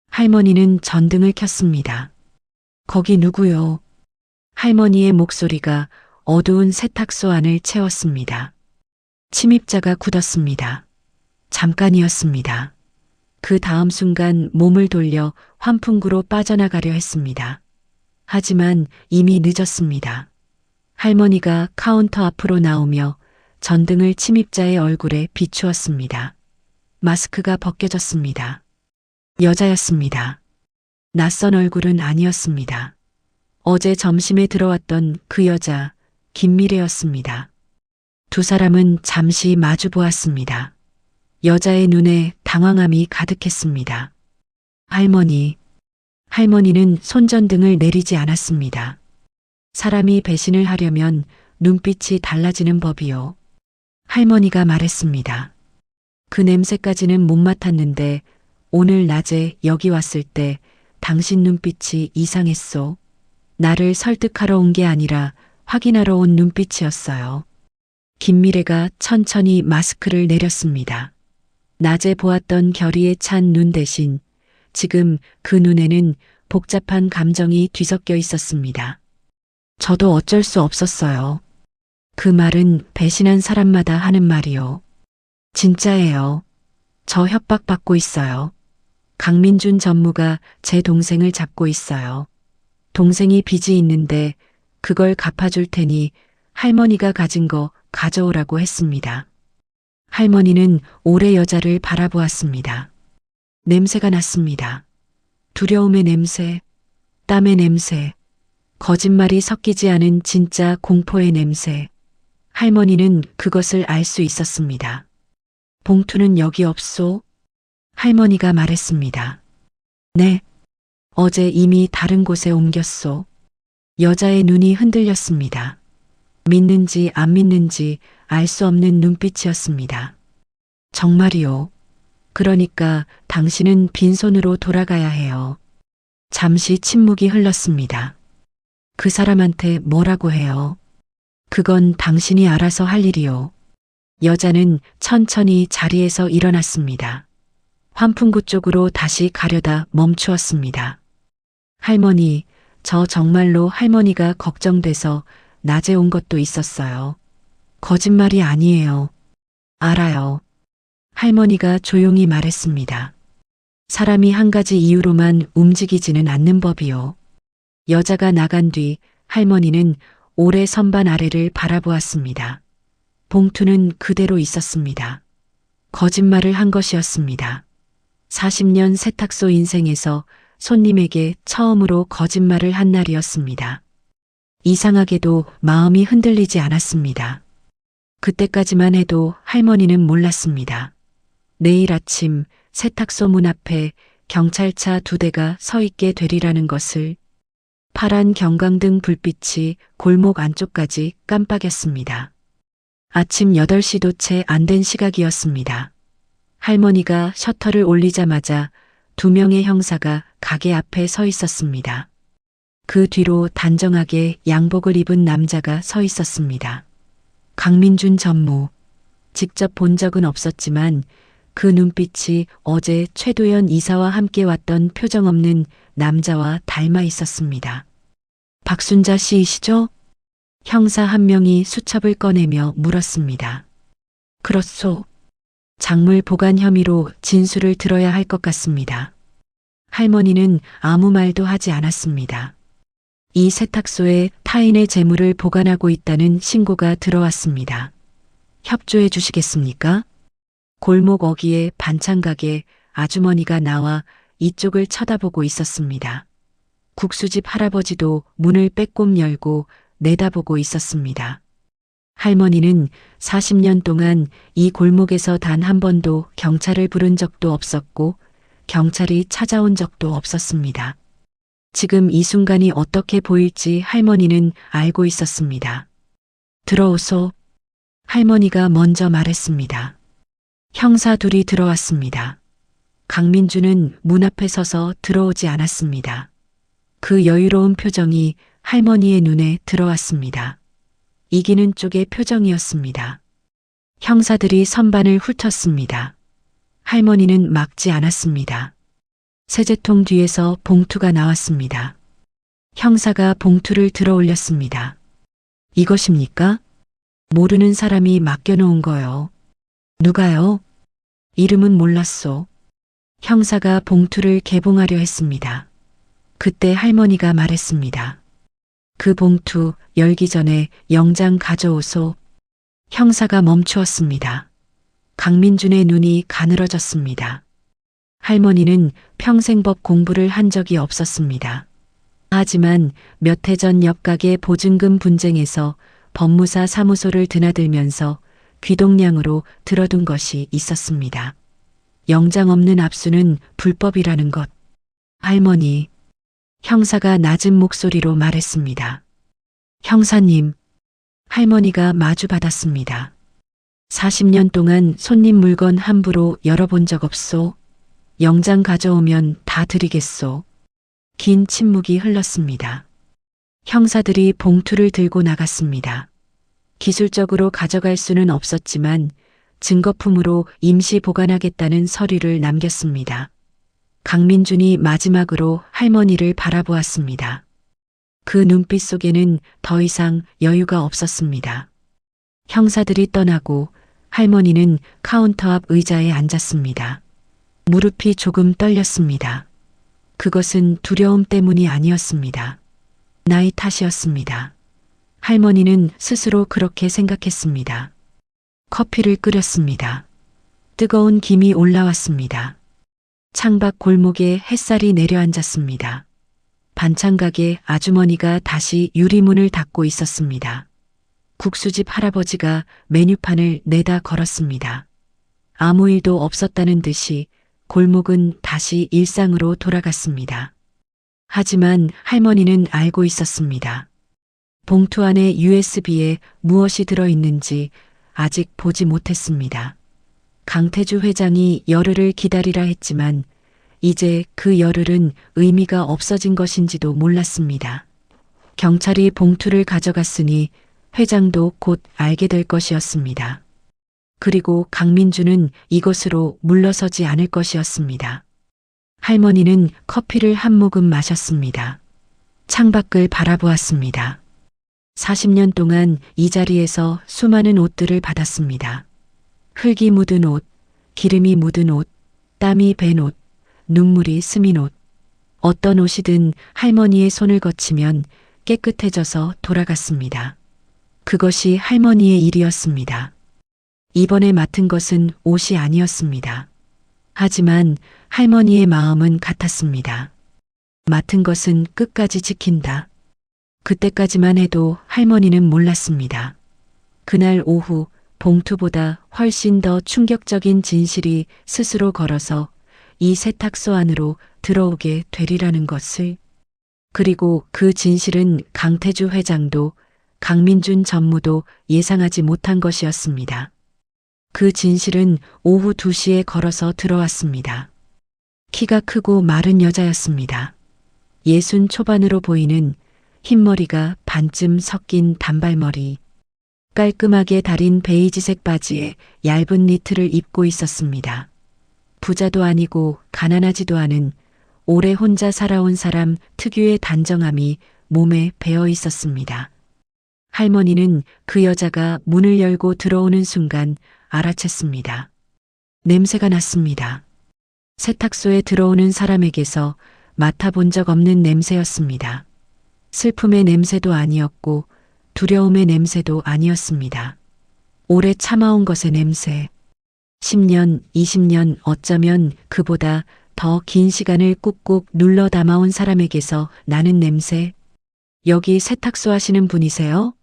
[SPEAKER 3] 할머니는 전등을 켰습니다. 거기 누구요? 할머니의 목소리가 어두운 세탁소 안을 채웠습니다. 침입자가 굳었습니다. 잠깐이었습니다. 그 다음 순간 몸을 돌려 환풍구로 빠져나가려 했습니다. 하지만 이미 늦었습니다. 할머니가 카운터 앞으로 나오며 전등을 침입자의 얼굴에 비추었습니다. 마스크가 벗겨졌습니다. 여자였습니다. 낯선 얼굴은 아니었습니다. 어제 점심에 들어왔던 그 여자, 김미래였습니다. 두 사람은 잠시 마주 보았습니다. 여자의 눈에 당황함이 가득했습니다. 할머니는 손전등을 내리지 않았습니다. 사람이 배신을 하려면 눈빛이 달라지는 법이요. 할머니가 말했습니다. 그 냄새까지는 못 맡았는데 오늘 낮에 여기 왔을 때 당신 눈빛이 이상했소. 나를 설득하러 온 게 아니라 확인하러 온 눈빛이었어요. 김미래가 천천히 마스크를 내렸습니다. 낮에 보았던 결의에 찬 눈 대신 지금 그 눈에는 복잡한 감정이 뒤섞여 있었습니다. 저도 어쩔 수 없었어요. 그 말은 배신한 사람마다 하는 말이요. 진짜예요. 저 협박받고 있어요. 강민준 전무가 제 동생을 잡고 있어요. 동생이 빚이 있는데 그걸 갚아줄 테니 할머니가 가진 거 가져오라고 했습니다. 할머니는 오래 여자를 바라보았습니다. 냄새가 났습니다. 두려움의 냄새, 땀의 냄새, 거짓말이 섞이지 않은 진짜 공포의 냄새. 할머니는 그것을 알 수 있었습니다. 봉투는 여기 없소? 할머니가 말했습니다. 네. 어제 이미 다른 곳에 옮겼소. 여자의 눈이 흔들렸습니다. 믿는지 안 믿는지 알 수 없는 눈빛이었습니다. 정말이요. 그러니까 당신은 빈손으로 돌아가야 해요. 잠시 침묵이 흘렀습니다. 그 사람한테 뭐라고 해요? 그건 당신이 알아서 할 일이요. 여자는 천천히 자리에서 일어났습니다. 환풍구 쪽으로 다시 가려다 멈추었습니다. 할머니, 저 정말로 할머니가 걱정돼서 낮에 온 것도 있었어요. 거짓말이 아니에요. 알아요. 할머니가 조용히 말했습니다. 사람이 한 가지 이유로만 움직이지는 않는 법이요. 여자가 나간 뒤 할머니는 오래 선반 아래를 바라보았습니다. 봉투는 그대로 있었습니다. 거짓말을 한 것이었습니다. 40년 세탁소 인생에서 손님에게 처음으로 거짓말을 한 날이었습니다. 이상하게도 마음이 흔들리지 않았습니다. 그때까지만 해도 할머니는 몰랐습니다. 내일 아침 세탁소 문 앞에 경찰차 2대가 서 있게 되리라는 것을. 파란 경광등 불빛이 골목 안쪽까지 깜빡였습니다. 아침 8시도 채 안 된 시각이었습니다. 할머니가 셔터를 올리자마자 2명의 형사가 가게 앞에 서 있었습니다. 그 뒤로 단정하게 양복을 입은 남자가 서 있었습니다. 강민준 전무. 직접 본 적은 없었지만 그 눈빛이 어제 최도연 이사와 함께 왔던 표정 없는 남자와 닮아 있었습니다. 박순자 씨이시죠? 형사 한 명이 수첩을 꺼내며 물었습니다. 그렇소. 작물 보관 혐의로 진술을 들어야 할 것 같습니다. 할머니는 아무 말도 하지 않았습니다. 이 세탁소에 타인의 재물을 보관하고 있다는 신고가 들어왔습니다. 협조해 주시겠습니까? 골목 어귀에 반찬가게 아주머니가 나와 이쪽을 쳐다보고 있었습니다. 국수집 할아버지도 문을 빼꼼 열고 내다보고 있었습니다. 할머니는 40년 동안 이 골목에서 단 한 번도 경찰을 부른 적도 없었고 경찰이 찾아온 적도 없었습니다. 지금 이 순간이 어떻게 보일지 할머니는 알고 있었습니다. 들어오소. 할머니가 먼저 말했습니다. 형사 둘이 들어왔습니다. 강민주는 문 앞에 서서 들어오지 않았습니다. 그 여유로운 표정이 할머니의 눈에 들어왔습니다. 이기는 쪽의 표정이었습니다. 형사들이 선반을 훑었습니다. 할머니는 막지 않았습니다. 세제통 뒤에서 봉투가 나왔습니다. 형사가 봉투를 들어 올렸습니다. 이것입니까? 모르는 사람이 맡겨놓은 거요. 누가요? 이름은 몰랐소. 형사가 봉투를 개봉하려 했습니다. 그때 할머니가 말했습니다. 그 봉투 열기 전에 영장 가져오소. 형사가 멈추었습니다. 강민준의 눈이 가늘어졌습니다. 할머니는 평생 법 공부를 한 적이 없었습니다. 하지만 몇 해 전 옆가게 보증금 분쟁에서 법무사 사무소를 드나들면서 귀동량으로 들어둔 것이 있었습니다. 영장 없는 압수는 불법이라는 것. 할머니. 형사가 낮은 목소리로 말했습니다. 형사님. 할머니가 마주받았습니다. 40년 동안 손님 물건 함부로 열어본 적 없소. 영장 가져오면 다 드리겠소. 긴 침묵이 흘렀습니다. 형사들이 봉투를 들고 나갔습니다. 기술적으로 가져갈 수는 없었지만 증거품으로 임시 보관하겠다는 서류를 남겼습니다. 강민준이 마지막으로 할머니를 바라보았습니다. 그 눈빛 속에는 더 이상 여유가 없었습니다. 형사들이 떠나고 할머니는 카운터 앞 의자에 앉았습니다. 무릎이 조금 떨렸습니다. 그것은 두려움 때문이 아니었습니다. 나이 탓이었습니다. 할머니는 스스로 그렇게 생각했습니다. 커피를 끓였습니다. 뜨거운 김이 올라왔습니다. 창밖 골목에 햇살이 내려앉았습니다. 반찬가게 아주머니가 다시 유리문을 닫고 있었습니다. 국수집 할아버지가 메뉴판을 내다 걸었습니다. 아무 일도 없었다는 듯이 골목은 다시 일상으로 돌아갔습니다. 하지만 할머니는 알고 있었습니다. 봉투 안에 USB에 무엇이 들어있는지 아직 보지 못했습니다. 강태주 회장이 열흘을 기다리라 했지만 이제 그 열흘은 의미가 없어진 것인지도 몰랐습니다. 경찰이 봉투를 가져갔으니 회장도 곧 알게 될 것이었습니다. 그리고 강민주는 이것으로 물러서지 않을 것이었습니다. 할머니는 커피를 한 모금 마셨습니다. 창밖을 바라보았습니다. 40년 동안 이 자리에서 수많은 옷들을 받았습니다. 흙이 묻은 옷, 기름이 묻은 옷, 땀이 밴 옷, 눈물이 스민 옷. 어떤 옷이든 할머니의 손을 거치면 깨끗해져서 돌아갔습니다. 그것이 할머니의 일이었습니다. 이번에 맡은 것은 옷이 아니었습니다. 하지만 할머니의 마음은 같았습니다. 맡은 것은 끝까지 지킨다. 그때까지만 해도 할머니는 몰랐습니다. 그날 오후 봉투보다 훨씬 더 충격적인 진실이 스스로 걸어서 이 세탁소 안으로 들어오게 되리라는 것을. 그리고 그 진실은 강태주 회장도 강민준 전무도 예상하지 못한 것이었습니다. 그 진실은 오후 2시에 걸어서 들어왔습니다. 키가 크고 마른 여자였습니다. 60 초반으로 보이는 흰머리가 반쯤 섞인 단발머리, 깔끔하게 다린 베이지색 바지에 얇은 니트를 입고 있었습니다. 부자도 아니고 가난하지도 않은 오래 혼자 살아온 사람 특유의 단정함이 몸에 배어 있었습니다. 할머니는 그 여자가 문을 열고 들어오는 순간 알아챘습니다. 냄새가 났습니다. 세탁소에 들어오는 사람에게서 맡아본 적 없는 냄새였습니다. 슬픔의 냄새도 아니었고 두려움의 냄새도 아니었습니다. 오래 참아온 것의 냄새. 10년, 20년, 어쩌면 그보다 더 긴 시간을 꾹꾹 눌러 담아온 사람에게서 나는 냄새. 여기 세탁소 하시는 분이세요?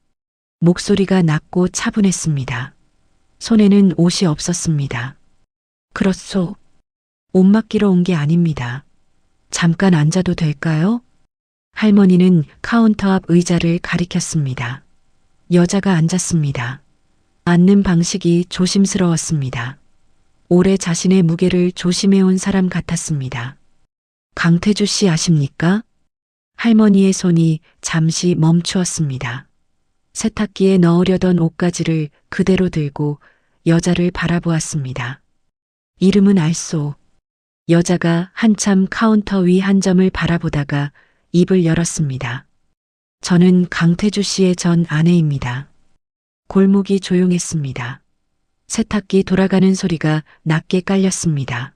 [SPEAKER 3] 목소리가 낮고 차분했습니다. 손에는 옷이 없었습니다. 그렇소. 옷 맡기러 온 게 아닙니다. 잠깐 앉아도 될까요? 할머니는 카운터 앞 의자를 가리켰습니다. 여자가 앉았습니다. 앉는 방식이 조심스러웠습니다. 오래 자신의 무게를 조심해온 사람 같았습니다. 강태주 씨 아십니까? 할머니의 손이 잠시 멈추었습니다. 세탁기에 넣으려던 옷가지를 그대로 들고 여자를 바라보았습니다. 이름은 알소. 여자가 한참 카운터 위 한 점을 바라보다가 입을 열었습니다. 저는 강태주 씨의 전 아내입니다. 골목이 조용했습니다. 세탁기 돌아가는 소리가 낮게 깔렸습니다.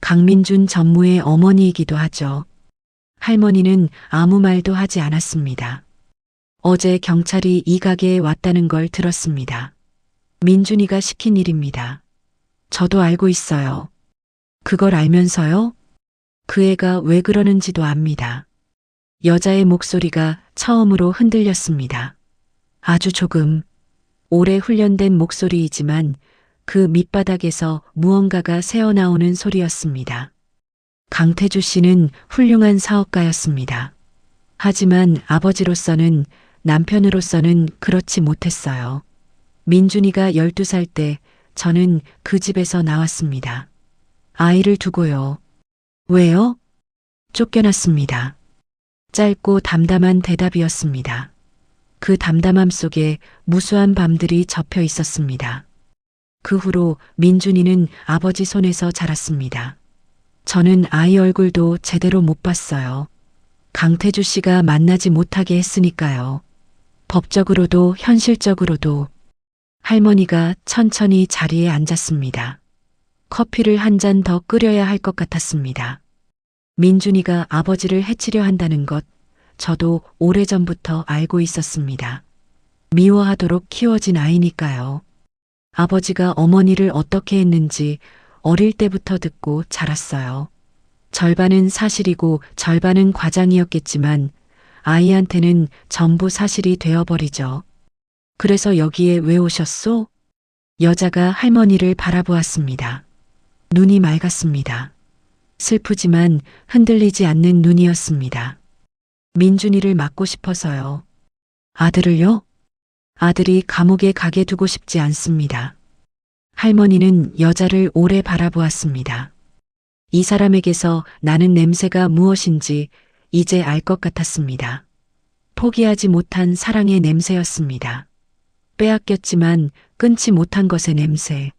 [SPEAKER 3] 강민준 전무의 어머니이기도 하죠. 할머니는 아무 말도 하지 않았습니다. 어제 경찰이 이 가게에 왔다는 걸 들었습니다. 민준이가 시킨 일입니다. 저도 알고 있어요. 그걸 알면서요? 그 애가 왜 그러는지도 압니다. 여자의 목소리가 처음으로 흔들렸습니다. 아주 조금. 오래 훈련된 목소리이지만 그 밑바닥에서 무언가가 새어나오는 소리였습니다. 강태주 씨는 훌륭한 사업가였습니다. 하지만 아버지로서는, 남편으로서는 그렇지 못했어요. 민준이가 12살 때 저는 그 집에서 나왔습니다. 아이를 두고요. 왜요? 쫓겨났습니다. 짧고 담담한 대답이었습니다. 그 담담함 속에 무수한 밤들이 접혀 있었습니다. 그 후로 민준이는 아버지 손에서 자랐습니다. 저는 아이 얼굴도 제대로 못 봤어요. 강태주 씨가 만나지 못하게 했으니까요. 법적으로도 현실적으로도. 할머니가 천천히 자리에 앉았습니다. 커피를 한 잔 더 끓여야 할 것 같았습니다. 민준이가 아버지를 해치려 한다는 것, 저도 오래전부터 알고 있었습니다. 미워하도록 키워진 아이니까요. 아버지가 어머니를 어떻게 했는지 어릴 때부터 듣고 자랐어요. 절반은 사실이고 절반은 과장이었겠지만 아이한테는 전부 사실이 되어버리죠. 그래서 여기에 왜 오셨소? 여자가 할머니를 바라보았습니다. 눈이 맑았습니다. 슬프지만 흔들리지 않는 눈이었습니다. 민준이를 맡고 싶어서요. 아들을요? 아들이 감옥에 가게 두고 싶지 않습니다. 할머니는 여자를 오래 바라보았습니다. 이 사람에게서 나는 냄새가 무엇인지 이제 알 것 같았습니다. 포기하지 못한 사랑의 냄새였습니다. 빼앗겼지만 끊지 못한 것의 냄새.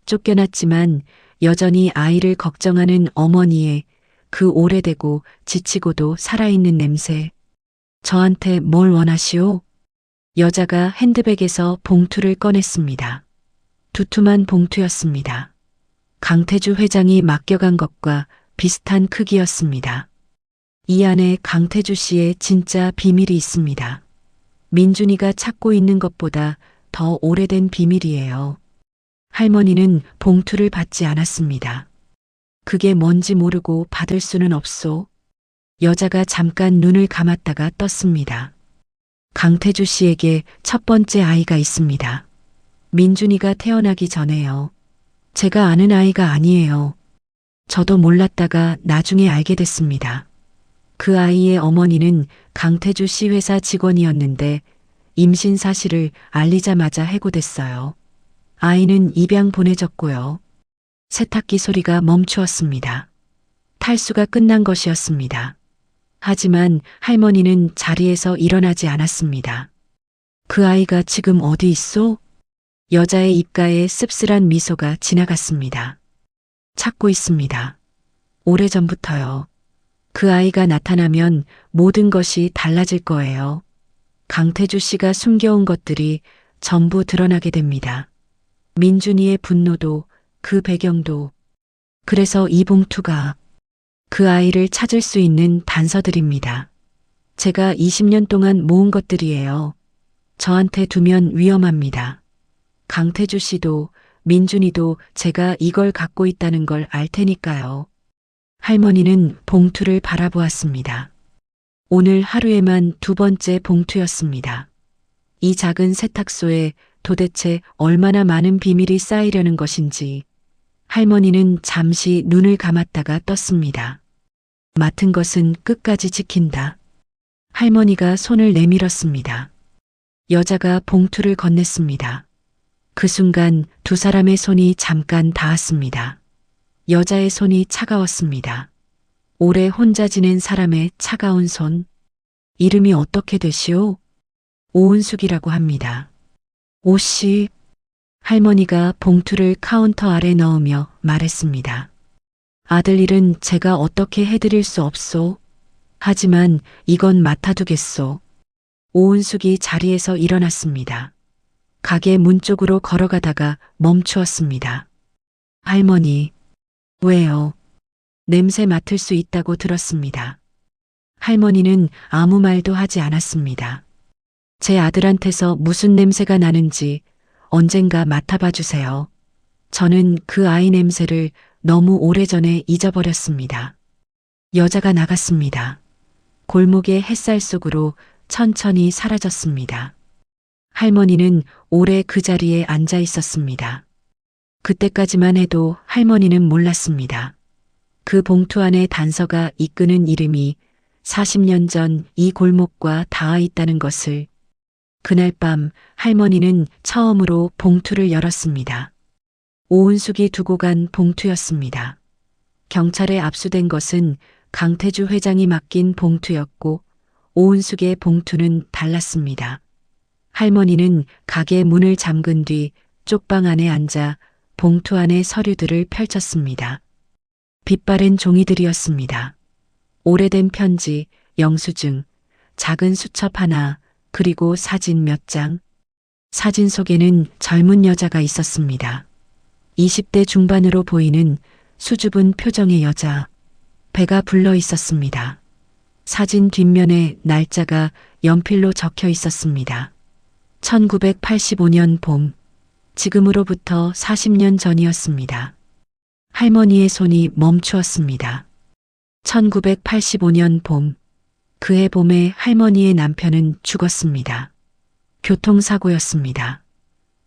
[SPEAKER 3] 쫓겨났지만 여전히 아이를 걱정하는 어머니의 그 오래되고 지치고도 살아있는 냄새. 저한테 뭘 원하시오? 여자가 핸드백에서 봉투를 꺼냈습니다. 두툼한 봉투였습니다. 강태주 회장이 맡겨간 것과 비슷한 크기였습니다. 이 안에 강태주 씨의 진짜 비밀이 있습니다. 민준이가 찾고 있는 것보다 더 오래된 비밀이에요. 할머니는 봉투를 받지 않았습니다. 그게 뭔지 모르고 받을 수는 없소. 여자가 잠깐 눈을 감았다가 떴습니다. 강태주 씨에게 첫 번째 아이가 있습니다. 민준이가 태어나기 전에요. 제가 아는 아이가 아니에요. 저도 몰랐다가 나중에 알게 됐습니다. 그 아이의 어머니는 강태주 씨 회사 직원이었는데 임신 사실을 알리자마자 해고됐어요. 아이는 입양 보내졌고요. 세탁기 소리가 멈추었습니다. 탈수가 끝난 것이었습니다. 하지만 할머니는 자리에서 일어나지 않았습니다. 그 아이가 지금 어디 있소? 여자의 입가에 씁쓸한 미소가 지나갔습니다. 찾고 있습니다. 오래전부터요. 그 아이가 나타나면 모든 것이 달라질 거예요. 강태주 씨가 숨겨온 것들이 전부 드러나게 됩니다. 민준이의 분노도 그 배경도. 그래서 이 봉투가 그 아이를 찾을 수 있는 단서들입니다. 제가 20년 동안 모은 것들이에요. 저한테 두면 위험합니다. 강태주 씨도 민준이도 제가 이걸 갖고 있다는 걸 알 테니까요. 할머니는 봉투를 바라보았습니다. 오늘 하루에만 두 번째 봉투였습니다. 이 작은 세탁소에 도대체 얼마나 많은 비밀이 쌓이려는 것인지 할머니는 잠시 눈을 감았다가 떴습니다. 맡은 것은 끝까지 지킨다. 할머니가 손을 내밀었습니다. 여자가 봉투를 건넸습니다. 그 순간 두 사람의 손이 잠깐 닿았습니다. 여자의 손이 차가웠습니다. 오래 혼자 지낸 사람의 차가운 손. 이름이 어떻게 되시오? 오은숙이라고 합니다. 오씨. 할머니가 봉투를 카운터 아래 넣으며 말했습니다. 아들 일은 제가 어떻게 해드릴 수 없소. 하지만 이건 맡아두겠소. 오은숙이 자리에서 일어났습니다. 가게 문 쪽으로 걸어가다가 멈추었습니다. 할머니. 왜요? 냄새 맡을 수 있다고 들었습니다. 할머니는 아무 말도 하지 않았습니다. 제 아들한테서 무슨 냄새가 나는지 언젠가 맡아봐 주세요. 저는 그 아이 냄새를 너무 오래전에 잊어버렸습니다. 여자가 나갔습니다. 골목의 햇살 속으로 천천히 사라졌습니다. 할머니는 오래 그 자리에 앉아 있었습니다. 그때까지만 해도 할머니는 몰랐습니다. 그 봉투 안에 단서가 이끄는 이름이 40년 전 이 골목과 닿아 있다는 것을. 그날 밤 할머니는 처음으로 봉투를 열었습니다. 오은숙이 두고 간 봉투였습니다. 경찰에 압수된 것은 강태주 회장이 맡긴 봉투였고 오은숙의 봉투는 달랐습니다. 할머니는 가게 문을 잠근 뒤 쪽방 안에 앉아 봉투 안에 서류들을 펼쳤습니다. 빛바랜 종이들이었습니다. 오래된 편지, 영수증, 작은 수첩 하나, 그리고 사진 몇 장. 사진 속에는 젊은 여자가 있었습니다. 20대 중반으로 보이는 수줍은 표정의 여자. 배가 불러 있었습니다. 사진 뒷면에 날짜가 연필로 적혀 있었습니다. 1985년 봄. 지금으로부터 40년 전이었습니다. 할머니의 손이 멈추었습니다. 1985년 봄. 그해 봄에 할머니의 남편은 죽었습니다. 교통사고였습니다.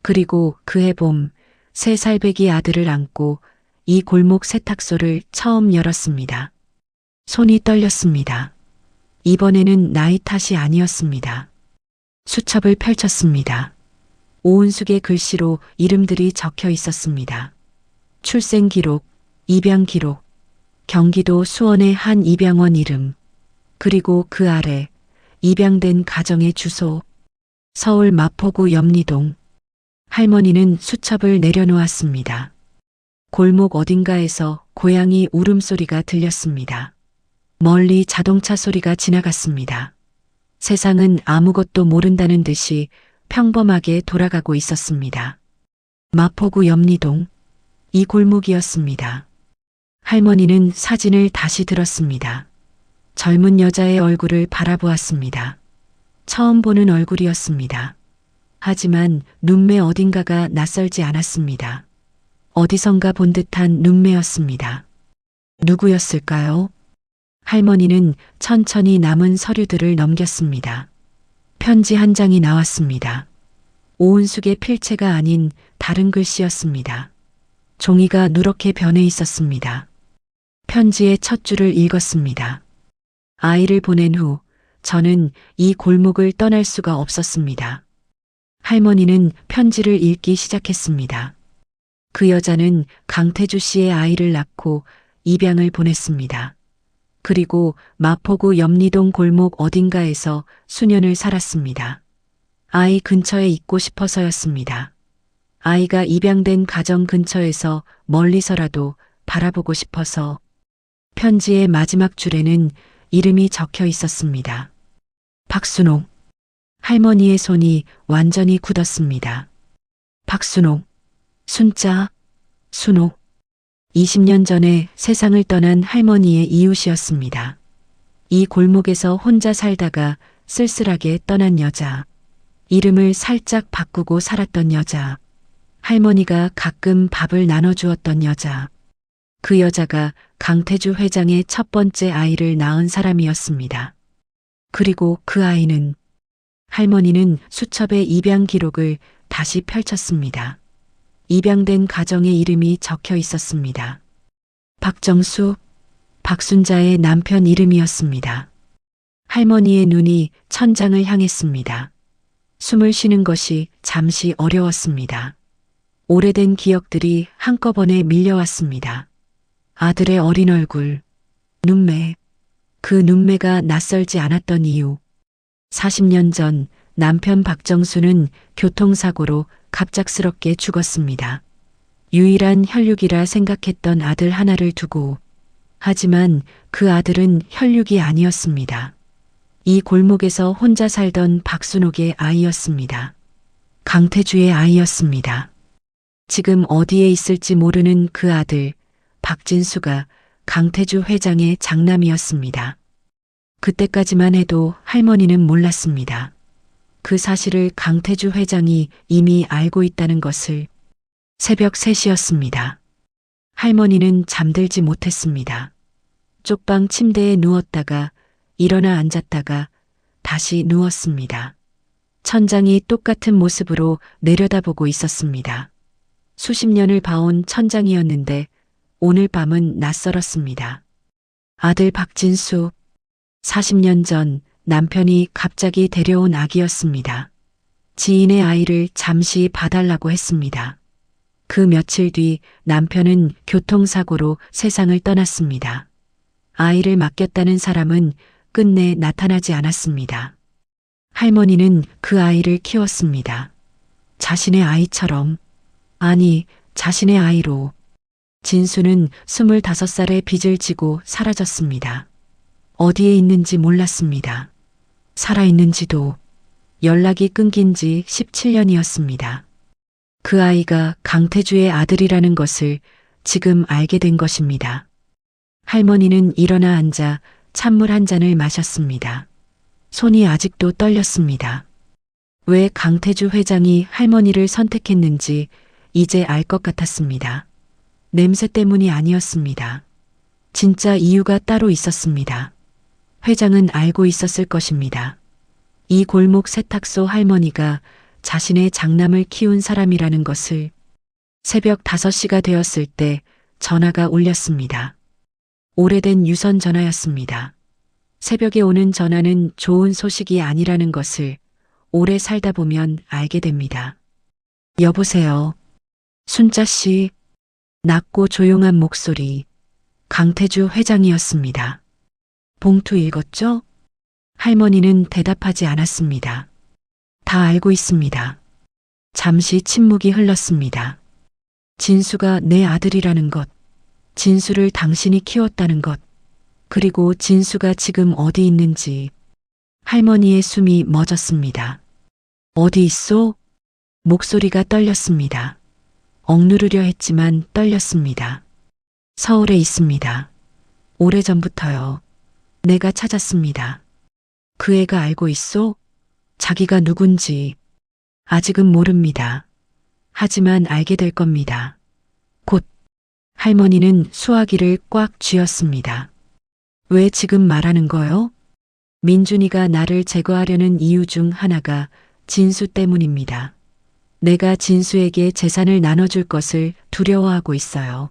[SPEAKER 3] 그리고 그해 봄 3살배기 아들을 안고 이 골목 세탁소를 처음 열었습니다. 손이 떨렸습니다. 이번에는 나이 탓이 아니었습니다. 수첩을 펼쳤습니다. 오은숙의 글씨로 이름들이 적혀 있었습니다. 출생 기록, 입양 기록, 경기도 수원의 한 입양원 이름, 그리고 그 아래 입양된 가정의 주소, 서울 마포구 염리동. 할머니는 수첩을 내려놓았습니다. 골목 어딘가에서 고양이 울음소리가 들렸습니다. 멀리 자동차 소리가 지나갔습니다. 세상은 아무것도 모른다는 듯이 평범하게 돌아가고 있었습니다. 마포구 염리동. 이 골목이었습니다. 할머니는 사진을 다시 들었습니다. 젊은 여자의 얼굴을 바라보았습니다. 처음 보는 얼굴이었습니다. 하지만 눈매 어딘가가 낯설지 않았습니다. 어디선가 본 듯한 눈매였습니다. 누구였을까요? 할머니는 천천히 남은 서류들을 넘겼습니다. 편지 한 장이 나왔습니다. 오은숙의 필체가 아닌 다른 글씨였습니다. 종이가 누렇게 변해 있었습니다. 편지의 첫 줄을 읽었습니다. 아이를 보낸 후 저는 이 골목을 떠날 수가 없었습니다. 할머니는 편지를 읽기 시작했습니다. 그 여자는 강태주 씨의 아이를 낳고 입양을 보냈습니다. 그리고 마포구 염리동 골목 어딘가에서 수년을 살았습니다. 아이 근처에 있고 싶어서였습니다. 아이가 입양된 가정 근처에서 멀리서라도 바라보고 싶어서. 편지의 마지막 줄에는 이름이 적혀 있었습니다. 박순옥. 할머니의 손이 완전히 굳었습니다. 박순옥. 순자, 순옥. 20년 전에 세상을 떠난 할머니의 이웃이었습니다. 이 골목에서 혼자 살다가 쓸쓸하게 떠난 여자. 이름을 살짝 바꾸고 살았던 여자. 할머니가 가끔 밥을 나눠주었던 여자. 그 여자가 강태주 회장의 첫 번째 아이를 낳은 사람이었습니다. 그리고 그 아이는. 할머니는 수첩의 입양 기록을 다시 펼쳤습니다. 입양된 가정의 이름이 적혀 있었습니다. 박정수, 박순자의 남편 이름이었습니다. 할머니의 눈이 천장을 향했습니다. 숨을 쉬는 것이 잠시 어려웠습니다. 오래된 기억들이 한꺼번에 밀려왔습니다. 아들의 어린 얼굴, 눈매, 그 눈매가 낯설지 않았던 이유. 40년 전 남편 박정수는 교통사고로 갑작스럽게 죽었습니다. 유일한 혈육이라 생각했던 아들 하나를 두고. 하지만 그 아들은 혈육이 아니었습니다. 이 골목에서 혼자 살던 박순옥의 아이였습니다. 강태주의 아이였습니다. 지금 어디에 있을지 모르는 그 아들, 박진수가 강태주 회장의 장남이었습니다. 그때까지만 해도 할머니는 몰랐습니다. 그 사실을 강태주 회장이 이미 알고 있다는 것을. 새벽 3시였습니다. 할머니는 잠들지 못했습니다. 쪽방 침대에 누웠다가 일어나 앉았다가 다시 누웠습니다. 천장이 똑같은 모습으로 내려다보고 있었습니다. 수십 년을 봐온 천장이었는데 오늘 밤은 낯설었습니다. 아들 박진수, 40년 전 남편이 갑자기 데려온 아기였습니다. 지인의 아이를 잠시 봐달라고 했습니다. 그 며칠 뒤 남편은 교통사고로 세상을 떠났습니다. 아이를 맡겼다는 사람은 끝내 나타나지 않았습니다. 할머니는 그 아이를 키웠습니다. 자신의 아이처럼. 아니, 자신의 아이로. 진수는 25살에 빚을 지고 사라졌습니다. 어디에 있는지 몰랐습니다. 살아있는지도. 연락이 끊긴 지 17년이었습니다. 그 아이가 강태주의 아들이라는 것을 지금 알게 된 것입니다. 할머니는 일어나 앉아 찬물 한 잔을 마셨습니다. 손이 아직도 떨렸습니다. 왜 강태주 회장이 할머니를 선택했는지 이제 알 것 같았습니다. 냄새 때문이 아니었습니다. 진짜 이유가 따로 있었습니다. 회장은 알고 있었을 것입니다. 이 골목 세탁소 할머니가 자신의 장남을 키운 사람이라는 것을. 새벽 5시가 되었을 때 전화가 울렸습니다. 오래된 유선 전화였습니다. 새벽에 오는 전화는 좋은 소식이 아니라는 것을 오래 살다 보면 알게 됩니다. 여보세요. 순자 씨. 낮고 조용한 목소리. 강태주 회장이었습니다. 봉투 읽었죠? 할머니는 대답하지 않았습니다. 다 알고 있습니다. 잠시 침묵이 흘렀습니다. 진수가 내 아들이라는 것, 진수를 당신이 키웠다는 것, 그리고 진수가 지금 어디 있는지. 할머니의 숨이 멎었습니다. 어디 있소? 목소리가 떨렸습니다. 억누르려 했지만 떨렸습니다. 서울에 있습니다. 오래전부터요. 내가 찾았습니다. 그 애가 알고 있소? 자기가 누군지. 아직은 모릅니다. 하지만 알게 될 겁니다. 곧. 할머니는 수화기를 꽉 쥐었습니다. 왜 지금 말하는 거요? 민준이가 나를 제거하려는 이유 중 하나가 진수 때문입니다. 내가 진수에게 재산을 나눠줄 것을 두려워하고 있어요.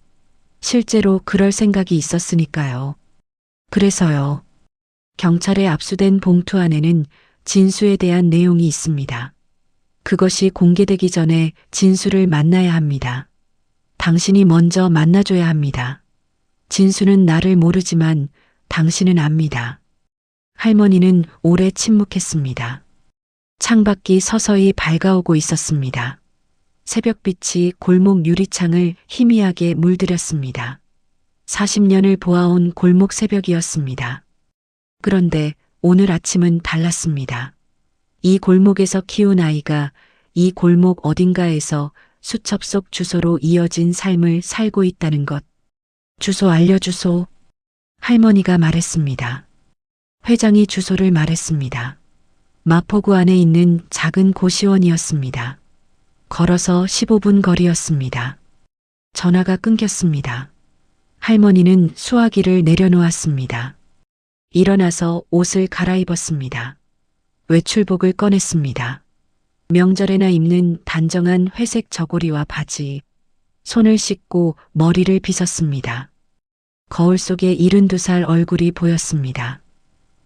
[SPEAKER 3] 실제로 그럴 생각이 있었으니까요. 그래서요. 경찰에 압수된 봉투 안에는 진수에 대한 내용이 있습니다. 그것이 공개되기 전에 진수를 만나야 합니다. 당신이 먼저 만나줘야 합니다. 진수는 나를 모르지만 당신은 압니다. 할머니는 오래 침묵했습니다. 창밖이 서서히 밝아오고 있었습니다. 새벽빛이 골목 유리창을 희미하게 물들였습니다. 40년을 보아온 골목 새벽이었습니다. 그런데 오늘 아침은 달랐습니다. 이 골목에서 키운 아이가 이 골목 어딘가에서 수첩 속 주소로 이어진 삶을 살고 있다는 것. 주소 알려주소. 할머니가 말했습니다. 회장이 주소를 말했습니다. 마포구 안에 있는 작은 고시원이었습니다. 걸어서 15분 거리였습니다. 전화가 끊겼습니다. 할머니는 수화기를 내려놓았습니다. 일어나서 옷을 갈아입었습니다. 외출복을 꺼냈습니다. 명절에나 입는 단정한 회색 저고리와 바지, 손을 씻고 머리를 빗었습니다. 거울 속에 72살 얼굴이 보였습니다.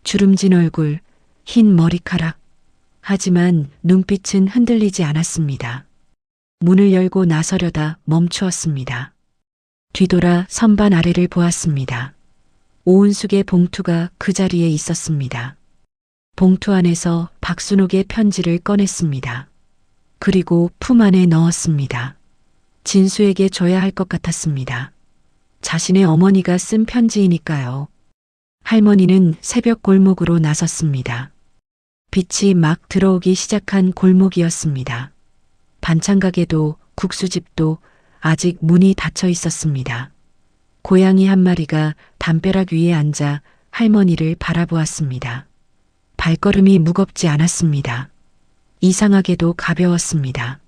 [SPEAKER 3] 주름진 얼굴, 흰 머리카락. 하지만 눈빛은 흔들리지 않았습니다. 문을 열고 나서려다 멈추었습니다. 뒤돌아 선반 아래를 보았습니다. 오은숙의 봉투가 그 자리에 있었습니다. 봉투 안에서 박순옥의 편지를 꺼냈습니다. 그리고 품 안에 넣었습니다. 진수에게 줘야 할 것 같았습니다. 자신의 어머니가 쓴 편지이니까요. 할머니는 새벽 골목으로 나섰습니다. 빛이 막 들어오기 시작한 골목이었습니다. 반찬가게도 국수집도 아직 문이 닫혀 있었습니다. 고양이 한 마리가 담벼락 위에 앉아 할머니를 바라보았습니다. 발걸음이 무겁지 않았습니다. 이상하게도 가벼웠습니다.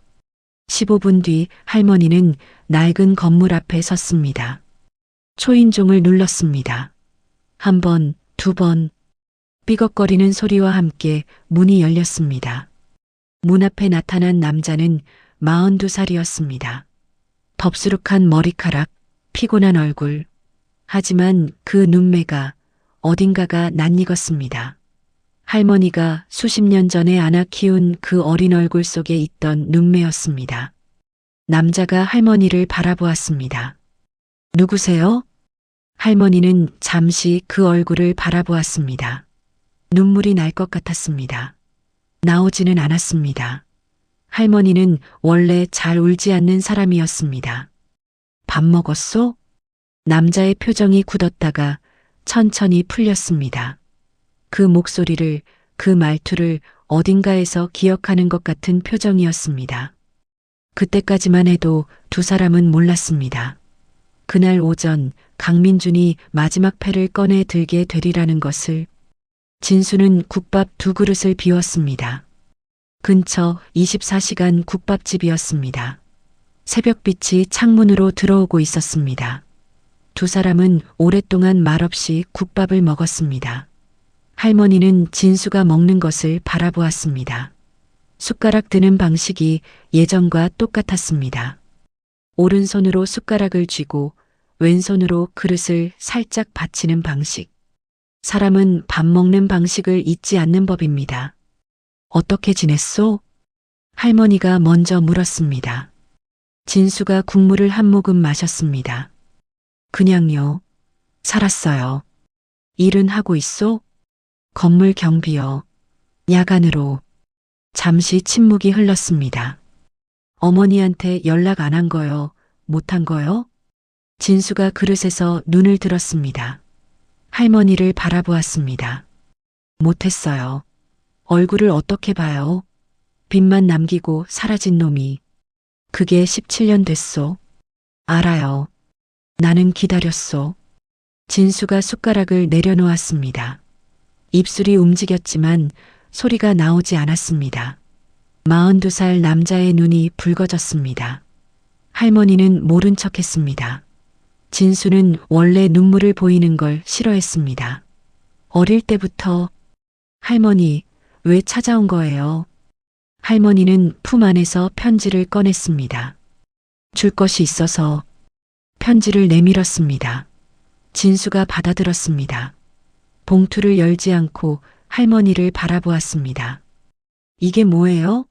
[SPEAKER 3] 15분 뒤 할머니는 낡은 건물 앞에 섰습니다. 초인종을 눌렀습니다. 한 번, 두 번, 삐걱거리는 소리와 함께 문이 열렸습니다. 문 앞에 나타난 남자는 42살이었습니다. 덥수룩한 머리카락, 피곤한 얼굴. 하지만 그 눈매가 어딘가가 낯익었습니다. 할머니가 수십 년 전에 안아 키운 그 어린 얼굴 속에 있던 눈매였습니다. 남자가 할머니를 바라보았습니다. 누구세요? 할머니는 잠시 그 얼굴을 바라보았습니다. 눈물이 날 것 같았습니다. 나오지는 않았습니다. 할머니는 원래 잘 울지 않는 사람이었습니다. 밥 먹었소? 남자의 표정이 굳었다가 천천히 풀렸습니다. 그 목소리를, 그 말투를 어딘가에서 기억하는 것 같은 표정이었습니다. 그때까지만 해도 두 사람은 몰랐습니다. 그날 오전 강민준이 마지막 패를 꺼내 들게 되리라는 것을. 진수는 국밥 2그릇을 비웠습니다. 근처 24시간 국밥집이었습니다. 새벽빛이 창문으로 들어오고 있었습니다. 두 사람은 오랫동안 말없이 국밥을 먹었습니다. 할머니는 진수가 먹는 것을 바라보았습니다. 숟가락 드는 방식이 예전과 똑같았습니다. 오른손으로 숟가락을 쥐고 왼손으로 그릇을 살짝 받치는 방식. 사람은 밥 먹는 방식을 잊지 않는 법입니다. 어떻게 지냈소? 할머니가 먼저 물었습니다. 진수가 국물을 한 모금 마셨습니다. 그냥요. 살았어요. 일은 하고 있소? 건물 경비요. 야간으로. 잠시 침묵이 흘렀습니다. 어머니한테 연락 안 한 거요? 못 한 거요? 진수가 그릇에서 눈을 들었습니다. 할머니를 바라보았습니다. 못했어요. 얼굴을 어떻게 봐요? 빛만 남기고 사라진 놈이. 그게 17년 됐소. 알아요. 나는 기다렸소. 진수가 숟가락을 내려놓았습니다. 입술이 움직였지만 소리가 나오지 않았습니다. 42살 남자의 눈이 붉어졌습니다. 할머니는 모른 척했습니다. 진수는 원래 눈물을 보이는 걸 싫어했습니다. 어릴 때부터 할머니, 왜 찾아온 거예요? 할머니는 품 안에서 편지를 꺼냈습니다. 줄 것이 있어서 편지를 내밀었습니다. 진수가 받아들었습니다. 봉투를 열지 않고 할머니를 바라보았습니다. 이게 뭐예요?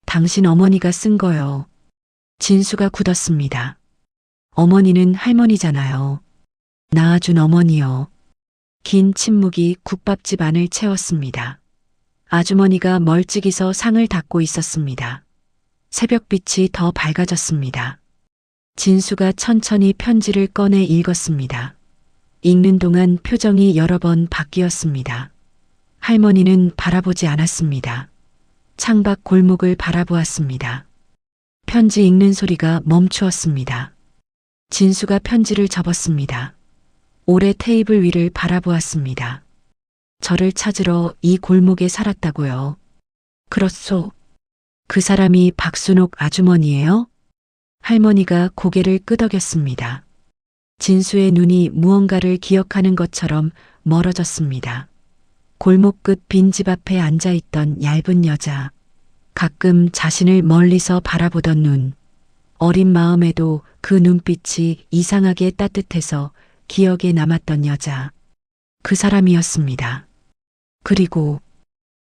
[SPEAKER 3] 당신 어머니가 쓴 거요. 진수가 굳었습니다. 어머니는 할머니잖아요. 낳아준 어머니요. 긴 침묵이 국밥집 안을 채웠습니다. 아주머니가 멀찍이서 상을 닦고 있었습니다. 새벽빛이 더 밝아졌습니다. 진수가 천천히 편지를 꺼내 읽었습니다. 읽는 동안 표정이 여러 번 바뀌었습니다. 할머니는 바라보지 않았습니다. 창밖 골목을 바라보았습니다. 편지 읽는 소리가 멈추었습니다. 진수가 편지를 접었습니다. 오래 테이블 위를 바라보았습니다. 저를 찾으러 이 골목에 살았다고요. 그렇소. 그 사람이 박순옥 아주머니예요? 할머니가 고개를 끄덕였습니다. 진수의 눈이 무언가를 기억하는 것처럼 멀어졌습니다. 골목 끝 빈집 앞에 앉아있던 얇은 여자. 가끔 자신을 멀리서 바라보던 눈. 어린 마음에도 그 눈빛이 이상하게 따뜻해서 기억에 남았던 여자. 그 사람이었습니다. 그리고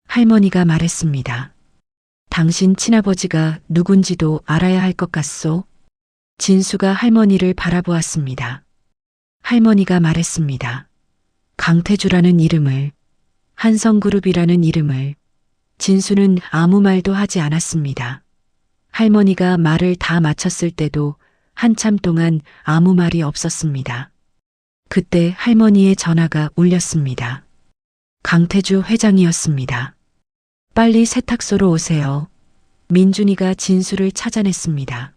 [SPEAKER 3] 할머니가 말했습니다. 당신 친아버지가 누군지도 알아야 할 것 같소? 진수가 할머니를 바라보았습니다. 할머니가 말했습니다. 강태주라는 이름을, 한성그룹이라는 이름을. 진수는 아무 말도 하지 않았습니다. 할머니가 말을 다 마쳤을 때도 한참 동안 아무 말이 없었습니다. 그때 할머니의 전화가 울렸습니다. 강태주 회장이었습니다. 빨리 세탁소로 오세요. 민준이가 진수를 찾아냈습니다.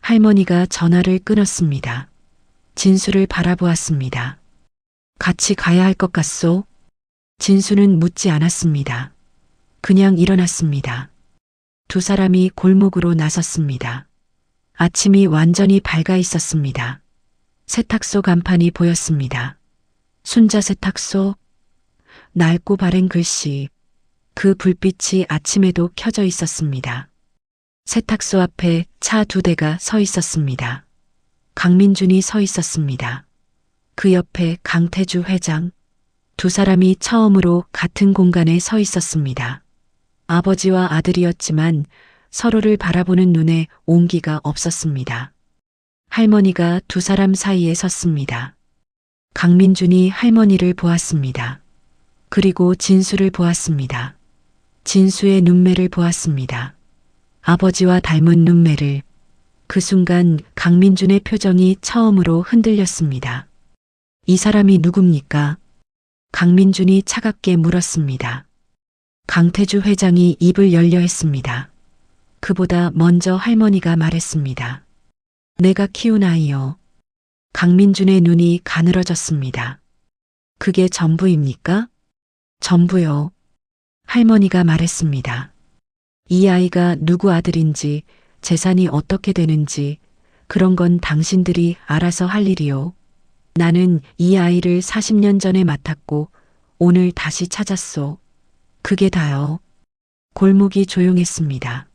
[SPEAKER 3] 할머니가 전화를 끊었습니다. 진수를 바라보았습니다. 같이 가야 할 것 같소? 진수는 묻지 않았습니다. 그냥 일어났습니다. 두 사람이 골목으로 나섰습니다. 아침이 완전히 밝아 있었습니다. 세탁소 간판이 보였습니다. 순자 세탁소. 낡고 바랜 글씨. 그 불빛이 아침에도 켜져 있었습니다. 세탁소 앞에 차 2대가 서 있었습니다. 강민준이 서 있었습니다. 그 옆에 강태주 회장. 두 사람이 처음으로 같은 공간에 서 있었습니다. 아버지와 아들이었지만 서로를 바라보는 눈에 온기가 없었습니다. 할머니가 두 사람 사이에 섰습니다. 강민준이 할머니를 보았습니다. 그리고 진수를 보았습니다. 진수의 눈매를 보았습니다. 아버지와 닮은 눈매를. 그 순간 강민준의 표정이 처음으로 흔들렸습니다. 이 사람이 누굽니까? 강민준이 차갑게 물었습니다. 강태주 회장이 입을 열려 했습니다. 그보다 먼저 할머니가 말했습니다. 내가 키운 아이요. 강민준의 눈이 가늘어졌습니다. 그게 전부입니까? 전부요. 할머니가 말했습니다. 이 아이가 누구 아들인지, 재산이 어떻게 되는지, 그런 건 당신들이 알아서 할 일이요. 나는 이 아이를 40년 전에 맡았고 오늘 다시 찾았소. 그게 다요. 골목이 조용했습니다.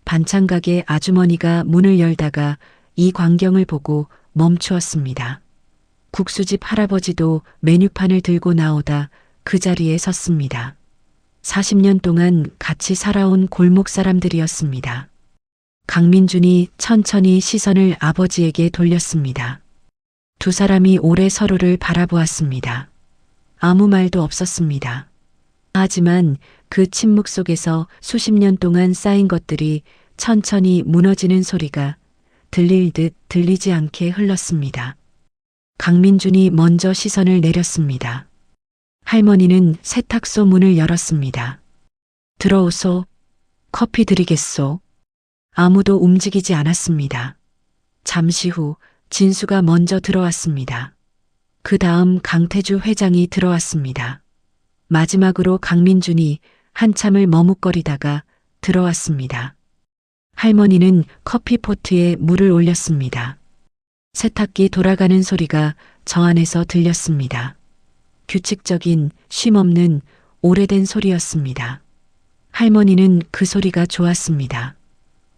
[SPEAKER 3] 반찬가게 아주머니가 문을 열다가 이 광경을 보고 멈추었습니다. 국수집 할아버지도 메뉴판을 들고 나오다 그 자리에 섰습니다. 40년 동안 같이 살아온 골목 사람들이었습니다. 강민준이 천천히 시선을 아버지에게 돌렸습니다. 두 사람이 오래 서로를 바라보았습니다. 아무 말도 없었습니다. 하지만 그 침묵 속에서 수십 년 동안 쌓인 것들이 천천히 무너지는 소리가 들릴 듯 들리지 않게 흘렀습니다. 강민준이 먼저 시선을 내렸습니다. 할머니는 세탁소 문을 열었습니다. 들어오소. 커피 드리겠소. 아무도 움직이지 않았습니다. 잠시 후 진수가 먼저 들어왔습니다. 그 다음 강태주 회장이 들어왔습니다. 마지막으로 강민준이 한참을 머뭇거리다가 들어왔습니다. 할머니는 커피포트에 물을 올렸습니다. 세탁기 돌아가는 소리가 저 안에서 들렸습니다. 규칙적인, 쉼없는, 오래된 소리였습니다. 할머니는 그 소리가 좋았습니다.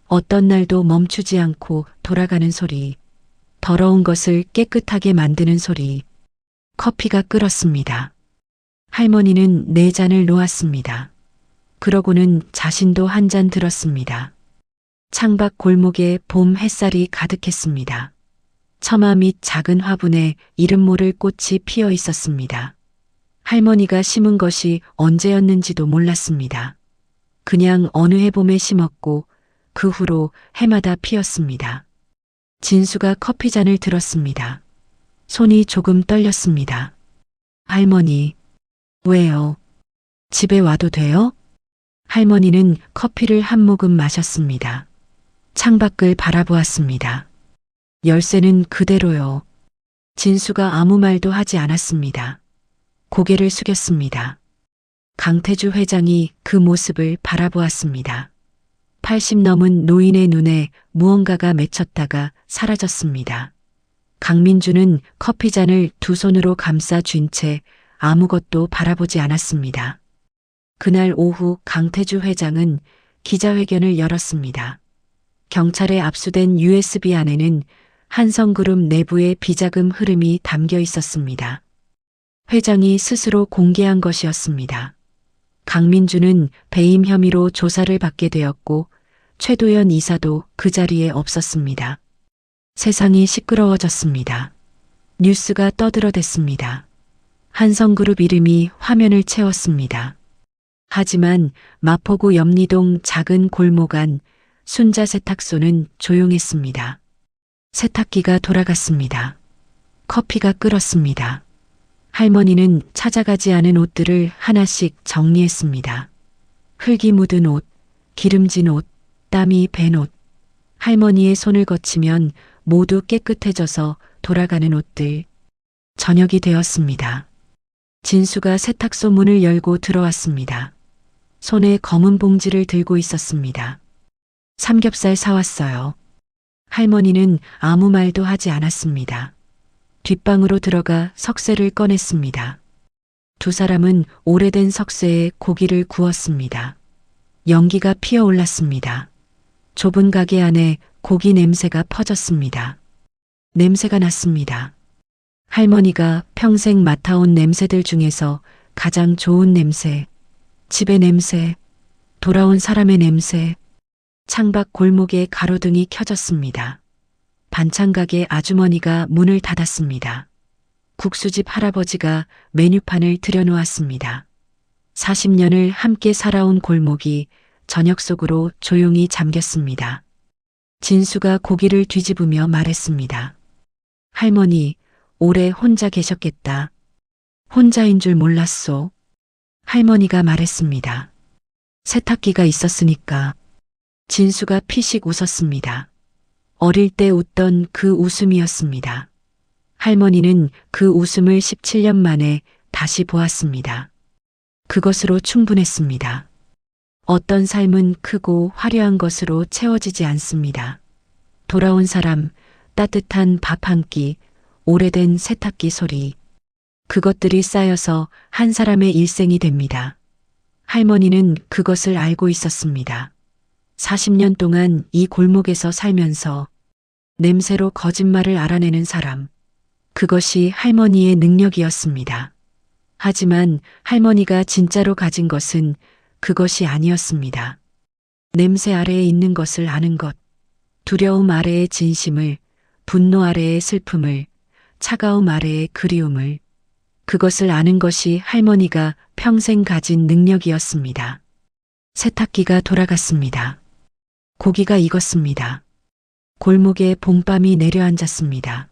[SPEAKER 3] 어떤 날도 멈추지 않고 돌아가는 소리, 더러운 것을 깨끗하게 만드는 소리, 커피가 끓었습니다. 할머니는 4잔을 놓았습니다. 그러고는 자신도 한 잔 들었습니다. 창밖 골목에 봄 햇살이 가득했습니다. 처마 및 작은 화분에 이름 모를 꽃이 피어 있었습니다. 할머니가 심은 것이 언제였는지도 몰랐습니다. 그냥 어느 해봄에 심었고 그 후로 해마다 피었습니다. 진수가 커피잔을 들었습니다. 손이 조금 떨렸습니다. 할머니, 왜요? 집에 와도 돼요? 할머니는 커피를 한 모금 마셨습니다. 창밖을 바라보았습니다. 열쇠는 그대로요. 진수가 아무 말도 하지 않았습니다. 고개를 숙였습니다. 강태주 회장이 그 모습을 바라보았습니다. 80 넘은 노인의 눈에 무언가가 맺혔다가 사라졌습니다. 강민주는 커피잔을 두 손으로 감싸 쥔 채 아무것도 바라보지 않았습니다. 그날 오후 강태주 회장은 기자회견을 열었습니다. 경찰에 압수된 USB 안에는 한성그룹 내부의 비자금 흐름이 담겨 있었습니다. 회장이 스스로 공개한 것이었습니다. 강민주는 배임 혐의로 조사를 받게 되었고 최도연 이사도 그 자리에 없었습니다. 세상이 시끄러워졌습니다. 뉴스가 떠들어댔습니다. 한성그룹 이름이 화면을 채웠습니다. 하지만 마포구 염리동 작은 골목 안 순자 세탁소는 조용했습니다. 세탁기가 돌아갔습니다. 커피가 끓었습니다. 할머니는 찾아가지 않은 옷들을 하나씩 정리했습니다. 흙이 묻은 옷, 기름진 옷, 땀이 밴 옷. 할머니의 손을 거치면 모두 깨끗해져서 돌아가는 옷들. 저녁이 되었습니다. 진수가 세탁소 문을 열고 들어왔습니다. 손에 검은 봉지를 들고 있었습니다. 삼겹살 사왔어요. 할머니는 아무 말도 하지 않았습니다. 뒷방으로 들어가 석쇠를 꺼냈습니다. 두 사람은 오래된 석쇠에 고기를 구웠습니다. 연기가 피어올랐습니다. 좁은 가게 안에 고기 냄새가 퍼졌습니다. 냄새가 났습니다. 할머니가 평생 맡아온 냄새들 중에서 가장 좋은 냄새, 집의 냄새, 돌아온 사람의 냄새. 창밖 골목에 가로등이 켜졌습니다. 반찬가게 아주머니가 문을 닫았습니다. 국수집 할아버지가 메뉴판을 들여놓았습니다. 40년을 함께 살아온 골목이 저녁 속으로 조용히 잠겼습니다. 진수가 고기를 뒤집으며 말했습니다. 할머니, 오래 혼자 계셨겠다. 혼자인 줄 몰랐소. 할머니가 말했습니다. 세탁기가 있었으니까. 진수가 피식 웃었습니다. 어릴 때 웃던 그 웃음이었습니다. 할머니는 그 웃음을 17년 만에 다시 보았습니다. 그것으로 충분했습니다. 어떤 삶은 크고 화려한 것으로 채워지지 않습니다. 돌아온 사람, 따뜻한 밥 한 끼, 오래된 세탁기 소리. 그것들이 쌓여서 한 사람의 일생이 됩니다. 할머니는 그것을 알고 있었습니다. 40년 동안 이 골목에서 살면서 냄새로 거짓말을 알아내는 사람. 그것이 할머니의 능력이었습니다. 하지만 할머니가 진짜로 가진 것은 그것이 아니었습니다. 냄새 아래에 있는 것을 아는 것, 두려움 아래의 진심을, 분노 아래의 슬픔을, 차가움 아래의 그리움을, 그것을 아는 것이 할머니가 평생 가진 능력이었습니다. 세탁기가 돌아갔습니다. 고기가 익었습니다. 골목에 봄밤이 내려앉았습니다.